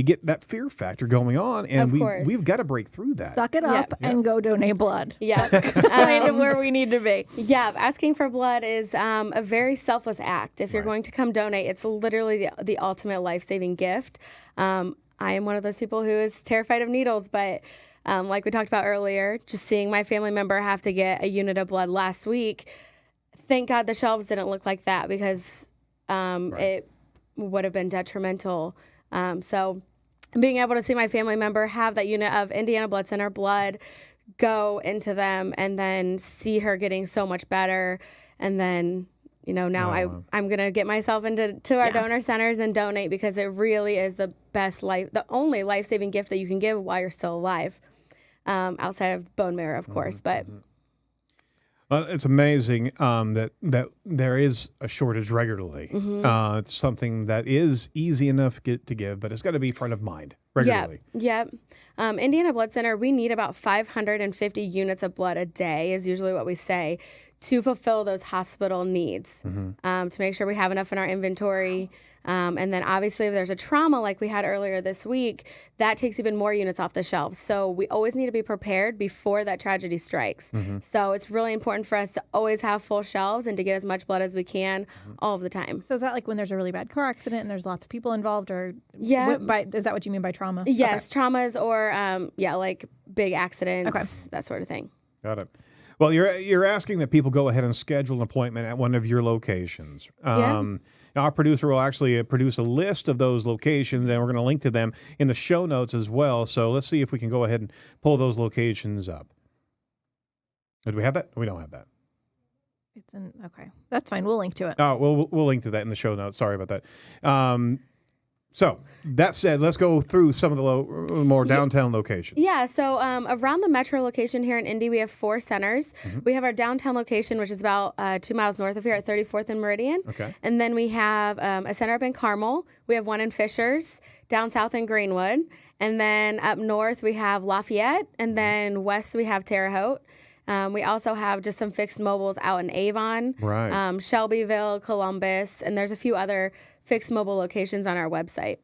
get that fear factor going on, and we've got to break through that. Suck it up and go donate blood. Yeah. That's kind of where we need to be. Yeah, asking for blood is a very selfless act. If you're going to come donate, it's literally the ultimate life-saving gift. I am one of those people who is terrified of needles, but like we talked about earlier, just seeing my family member have to get a unit of blood last week, thank God the shelves didn't look like that, because it would have been detrimental. So being able to see my family member have that unit of Indiana Blood Center blood go into them, and then see her getting so much better, and then now I'm gonna get myself into our donor centers and donate, because it really is the only life-saving gift that you can give while you're still alive, outside of bone marrow, of course. But well, it's amazing that there is a shortage regularly. It's something that is easy enough to give, but it's got to be front of mind regularly. Yep. Indiana Blood Center, we need about 550 units of blood a day is usually what we say, to fulfill those hospital needs, to make sure we have enough in our inventory. And then obviously if there's a trauma like we had earlier this week, that takes even more units off the shelves. So we always need to be prepared before that tragedy strikes. So it's really important for us to always have full shelves and to get as much blood as we can all of the time. So is that like when there's a really bad car accident and there's lots of people involved, or is that what you mean by trauma? Yes, traumas or like big accidents, that sort of thing. Got it. Well, you're asking that people go ahead and schedule an appointment at one of your locations. Our producer will actually produce a list of those locations, and we're going to link to them in the show notes as well. So let's see if we can go ahead and pull those locations up. Do we have that? We don't have that. It's okay. That's fine. We'll link to it. Oh, we'll link to that in the show notes. Sorry about that. So that said, let's go through some of the more downtown locations. Yeah, so around the metro location here in Indy, we have 4 centers. We have our downtown location, which is about 2 miles north of here at 34th and Meridian. Okay. And then we have a center up in Carmel. We have one in Fishers, down south in Greenwood. And then up north, we have Lafayette. And then west, we have Terre Haute. We also have just some fixed mobiles out in Avon, Shelbyville, Columbus, and there's a few other fixed mobile locations on our website.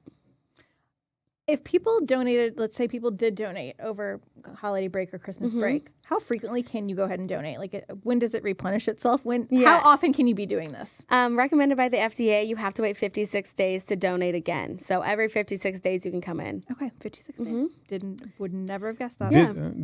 If people donated, let's say people did donate over holiday break or Christmas break, how frequently can you go ahead and donate? Like, when does it replenish itself? How often can you be doing this? Recommended by the FDA, you have to wait 56 days to donate again. So every 56 days you can come in. Okay, 56 days. Would never have guessed that.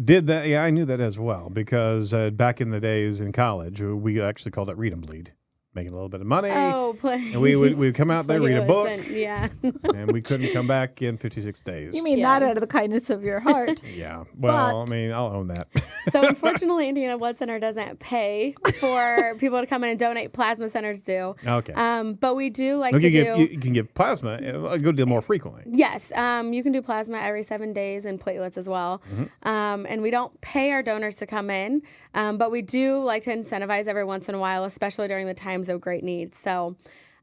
Did that? Yeah, I knew that as well, because back in the days in college, we actually called it read and bleed. making a little bit of money. Oh, please. And we would come out there, read a book, Yeah. and we couldn't come back in 56 days. You mean not out of the kindness of your heart? Yeah. Well, But- I mean, I'll own that. So unfortunately, Indiana Blood Center doesn't pay for people to come in and donate. Plasma centers do. Okay. But we do like Look, to you can give plasma. Go do it more frequently. Yes, you can do plasma every 7 days and platelets as well. And we don't pay our donors to come in, but we do like to incentivize every once in a while, especially during the times of great need. So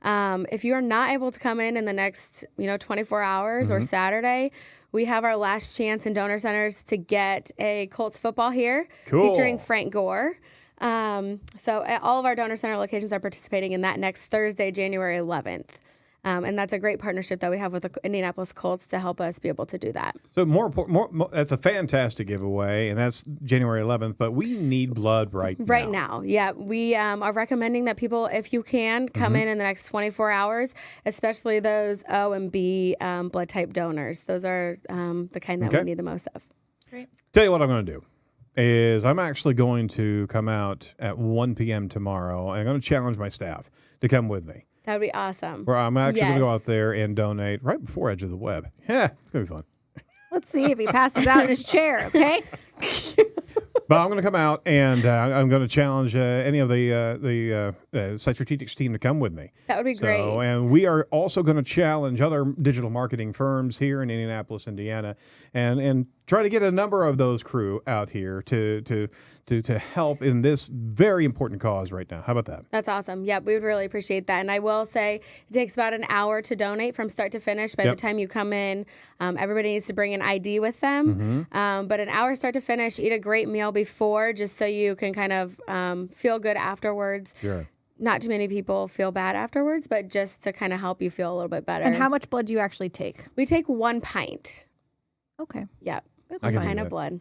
if you are not able to come in the next 24 hours or Saturday, we have our last chance in donor centers to get a Colts football here featuring Frank Gore. So all of our donor center locations are participating in that next Thursday, January 11th. And that's a great partnership that we have with the Indianapolis Colts to help us be able to do that. So more, that's a fantastic giveaway, and that's January 11th. But we need blood right now. Yeah, we are recommending that people, if you can, come in the next 24 hours, especially those O and B blood type donors. Those are the kind that we need the most of. Great. Tell you what I'm going to do is I'm actually going to come out at 1 p.m. tomorrow, and I'm going to challenge my staff to come with me. That would be awesome. Where I'm actually going to go out there and donate right before Edge of the Web. Yeah, it's going to be fun. Let's see if he passes out in his chair, okay? But I'm going to come out and I'm going to challenge any of the Site Strategics team to come with me. That would be great. And we are also going to challenge other digital marketing firms here in Indianapolis, Indiana, and try to get a number of those crew out here to help in this very important cause right now. How about that? That's awesome. Yep, we would really appreciate that. And I will say it takes about an hour to donate from start to finish. By the time you come in, everybody needs to bring an ID with them. But an hour start to finish, eat a great meal before just so you can kind of feel good afterwards. Sure. Not too many people feel bad afterwards, but just to kind of help you feel a little bit better. And how much blood do you actually take? We take 1 pint. Okay. Yep. That's I can a do pint that. of blood.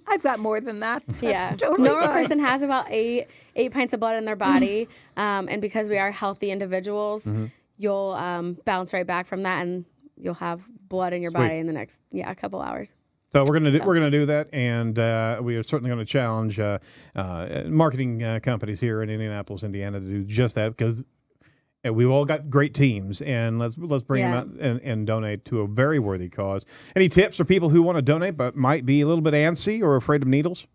I've got more than that. Yeah. That's totally Normal fine. person has about eight pints of blood in their body. And because we are healthy individuals, you'll bounce right back from that and you'll have blood in your body in the next a couple hours. So we're gonna do that, and we are certainly going to challenge marketing companies here in Indianapolis, Indiana, to do just that, because we've all got great teams, and let's bring them out and donate to a very worthy cause. Any tips for people who want to donate but might be a little bit antsy or afraid of needles?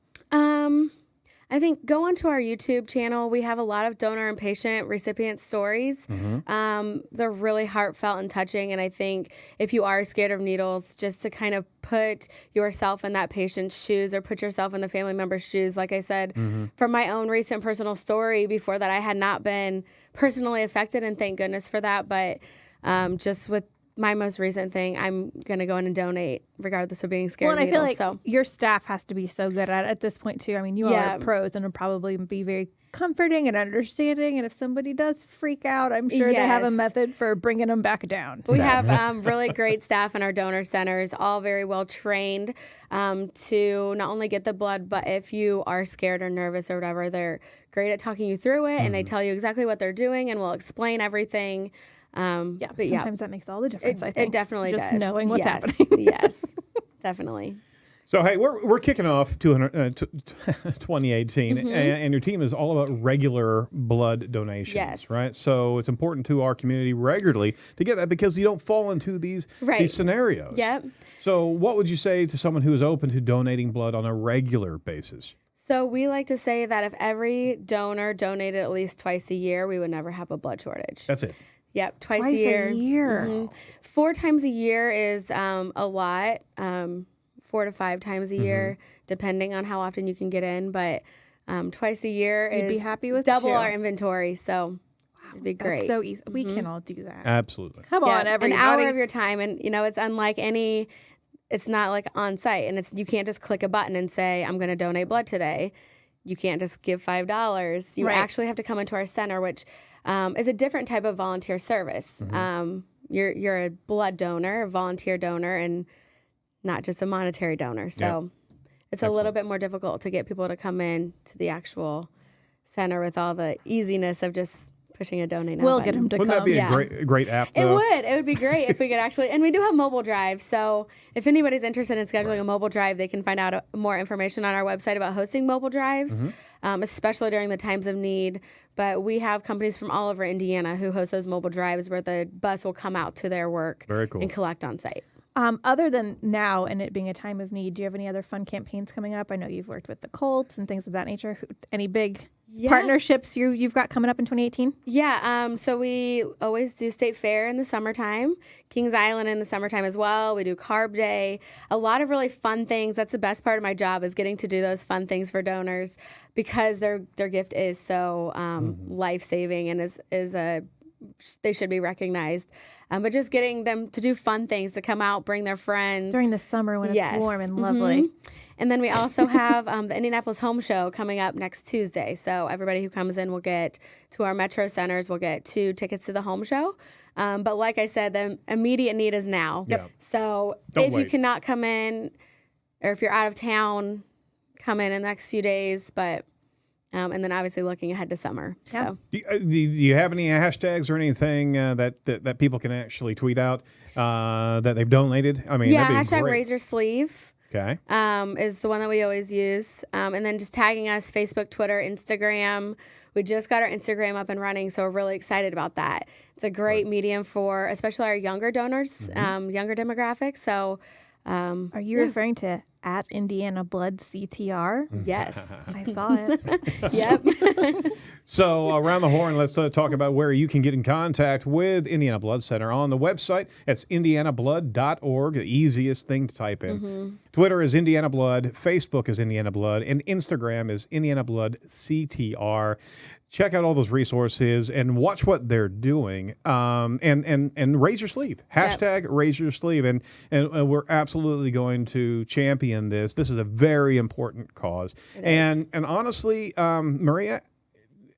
I think go onto our YouTube channel. We have a lot of donor and patient recipient stories. They're really heartfelt and touching. And I think if you are scared of needles, just to kind of put yourself in that patient's shoes or put yourself in the family member's shoes. Like I said, from my own recent personal story, before that I had not been personally affected, and thank goodness for that. But just with my most recent thing, I'm going to go in and donate regardless of being scared Well, and of needles. I feel like your staff has to be so good at this point, too. I mean, you are pros and will probably be very comforting and understanding. And if somebody does freak out, I'm sure they have a method for bringing them back down. We have really great staff in our donor centers, all very well trained to not only get the blood, but if you are scared or nervous or whatever, they're great at talking you through it, and they tell you exactly what they're doing and will explain everything. But sometimes that makes all the difference, I think. It definitely just does. knowing what's happening. Yes, definitely. So, hey, we're kicking off 2018, and your team is all about regular blood donations, right? So it's important to our community regularly to get that, because you don't fall into these scenarios. Yep. So what would you say to someone who is open to donating blood on a regular basis? So we like to say that if every donor donated at least twice a year, we would never have a blood shortage. That's it. Yep, twice a year. 4 times a year is a lot. 4 to 5 times a year, depending on how often you can get in. But twice a year You'd is be happy with double 2. our inventory. So it'd be great. That's so easy. We can all do that. Absolutely. Come on, everybody. An hour of your time, and it's unlike any. It's not like on site, and you can't just click a button and say, I'm going to donate blood today. You can't just give $5. You actually have to come into our center, which is a different type of volunteer service. You're a blood donor, a volunteer donor, and not just a monetary donor. So it's a little bit more difficult to get people to come in to the actual center with all the easiness of just pushing a donate now We'll button. get them to Wouldn't come. that be a great app, It though? would. It would be great if we could actually, and we do have mobile drive. So if anybody's interested in scheduling a mobile drive, they can find out more information on our website about hosting mobile drives. especially during the times of need. But we have companies from all over Indiana who host those mobile drives where the bus will come out to their work Very cool. and collect on site. Other than now and it being a time of need, do you have any other fun campaigns coming up? I know you've worked with the Colts and things of that nature. Any big partnerships you've got coming up in 2018? Yeah, so we always do State Fair in the summertime, Kings Island in the summertime as well. We do Carb Day, a lot of really fun things. That's the best part of my job is getting to do those fun things for donors because their gift is so life-saving and they should be recognized. But just getting them to do fun things, to come out, bring their friends. During the summer when it's warm and lovely. And then we also have the Indianapolis Home Show coming up next Tuesday. So everybody who comes in will get to our Metro Centers will get 2 tickets to the Home Show. But like I said, the immediate need is now. Yep. So Don't if wait. you cannot come in or if you're out of town, come in the next few days. But and then obviously looking ahead to summer. Yeah. So Do you have any hashtags or anything that people can actually tweet out that they've donated? I mean, yeah, that'd be hashtag great. raise your sleeve. Okay. Is the one that we always use. And then just tagging us, Facebook, Twitter, Instagram. We just got our Instagram up and running, so we're really excited about that. It's a great medium for especially our younger donors, younger demographics. So Are you referring to at Indiana Blood CTR? yes. I saw it. Yep. So around the horn, let's talk about where you can get in contact with Indiana Blood Center on the website. It's indianablood.org, the easiest thing to type in. Twitter is Indiana Blood, Facebook is Indiana Blood, and Instagram is Indiana Blood CTR. Check out all those resources and watch what they're doing. And raise your sleeve. Hashtag raise your sleeve. And we're absolutely going to champion this. This is a very important cause. And honestly, Maria,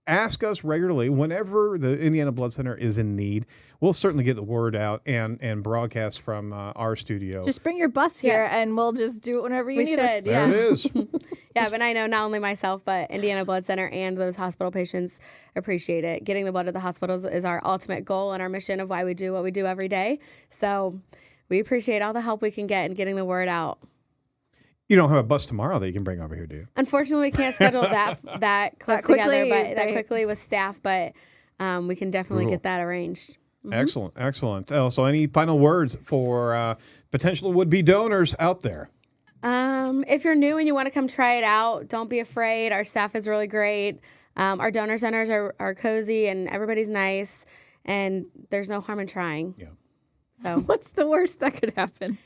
ask us regularly whenever the Indiana Blood Center is in need. We'll certainly get the word out and broadcast from our studio. Just bring your bus here and we'll just do it whenever you We need us. should, there it is. Yeah, but I know not only myself, but Indiana Blood Center and those hospital patients appreciate it. Getting the blood to the hospitals is our ultimate goal and our mission of why we do what we do every day. So we appreciate all the help we can get in getting the word out. You don't have a bus tomorrow that you can bring over here, do you? Unfortunately, we can't schedule that close That quickly, together, but that right. quickly with staff. But we can definitely get that arranged. Excellent, excellent. So any final words for potential would-be donors out there? If you're new and you want to come try it out, don't be afraid. Our staff is really great. Our donor centers are cozy and everybody's nice, and there's no harm in trying. Yeah. So What's the worst that could happen?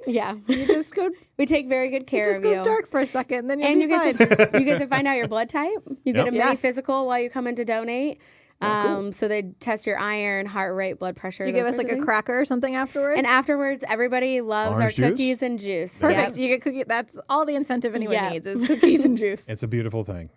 yeah, You just go. we take very good care It just of goes you. dark for a second, then you'll And be you get fine. to you get to find out your blood type. You get a Yep. mini physical while you come in to donate. So they test your iron, heart rate, blood pressure. Do you give those us sorts like of a things. cracker or something afterwards? And afterwards, everybody loves Orange our juice? cookies and juice. Perfect. You get cookie. That's all the incentive anyone Yeah. needs is cookies and juice. It's a beautiful thing.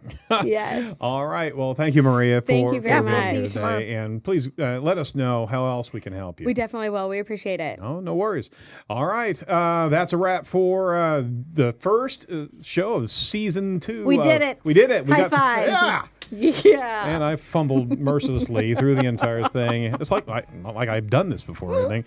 Yes. All right. Well, thank you, Maria, for, Thank you very for being much. here See you tomorrow. today. And please let us know how else we can help you. We definitely will. We appreciate it. Oh, no worries. All right. That's a wrap for the first show of season 2. We did it. We did it. We High five. Yeah. Yeah. And I fumbled mercilessly through the entire thing. It's like not like I've done this before or anything.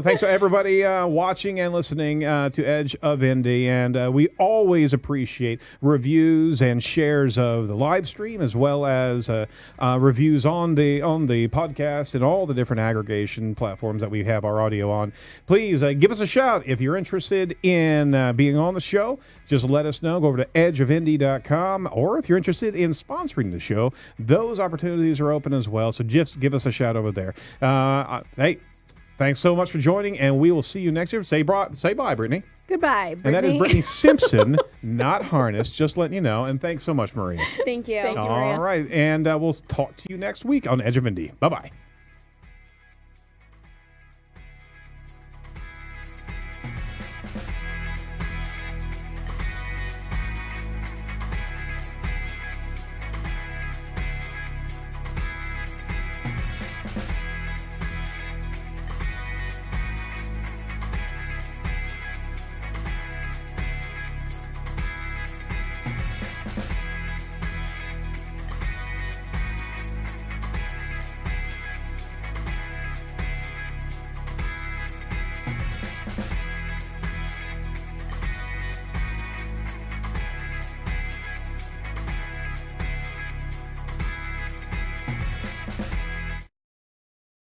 Thanks to everybody watching and listening to Edge of Indy. And we always appreciate reviews and shares of the live stream as well as reviews on the podcast and all the different aggregation platforms that we have our audio on. Please give us a shout if you're interested in being on the show. Just let us know. Go over to edgeofindy.com, or if you're interested in sponsoring the show, those opportunities are open as well. So just give us a shout over there. Hey, thanks so much for joining, and we will see you next year. Say bye, Brittany. Goodbye, Brittany. And that is Brittany Simpson, not Harness, just letting you know. And thanks so much, Maria. Thank you. Thank you, Maria. All right, and we'll talk to you next week on Edge of Indy. Bye-bye.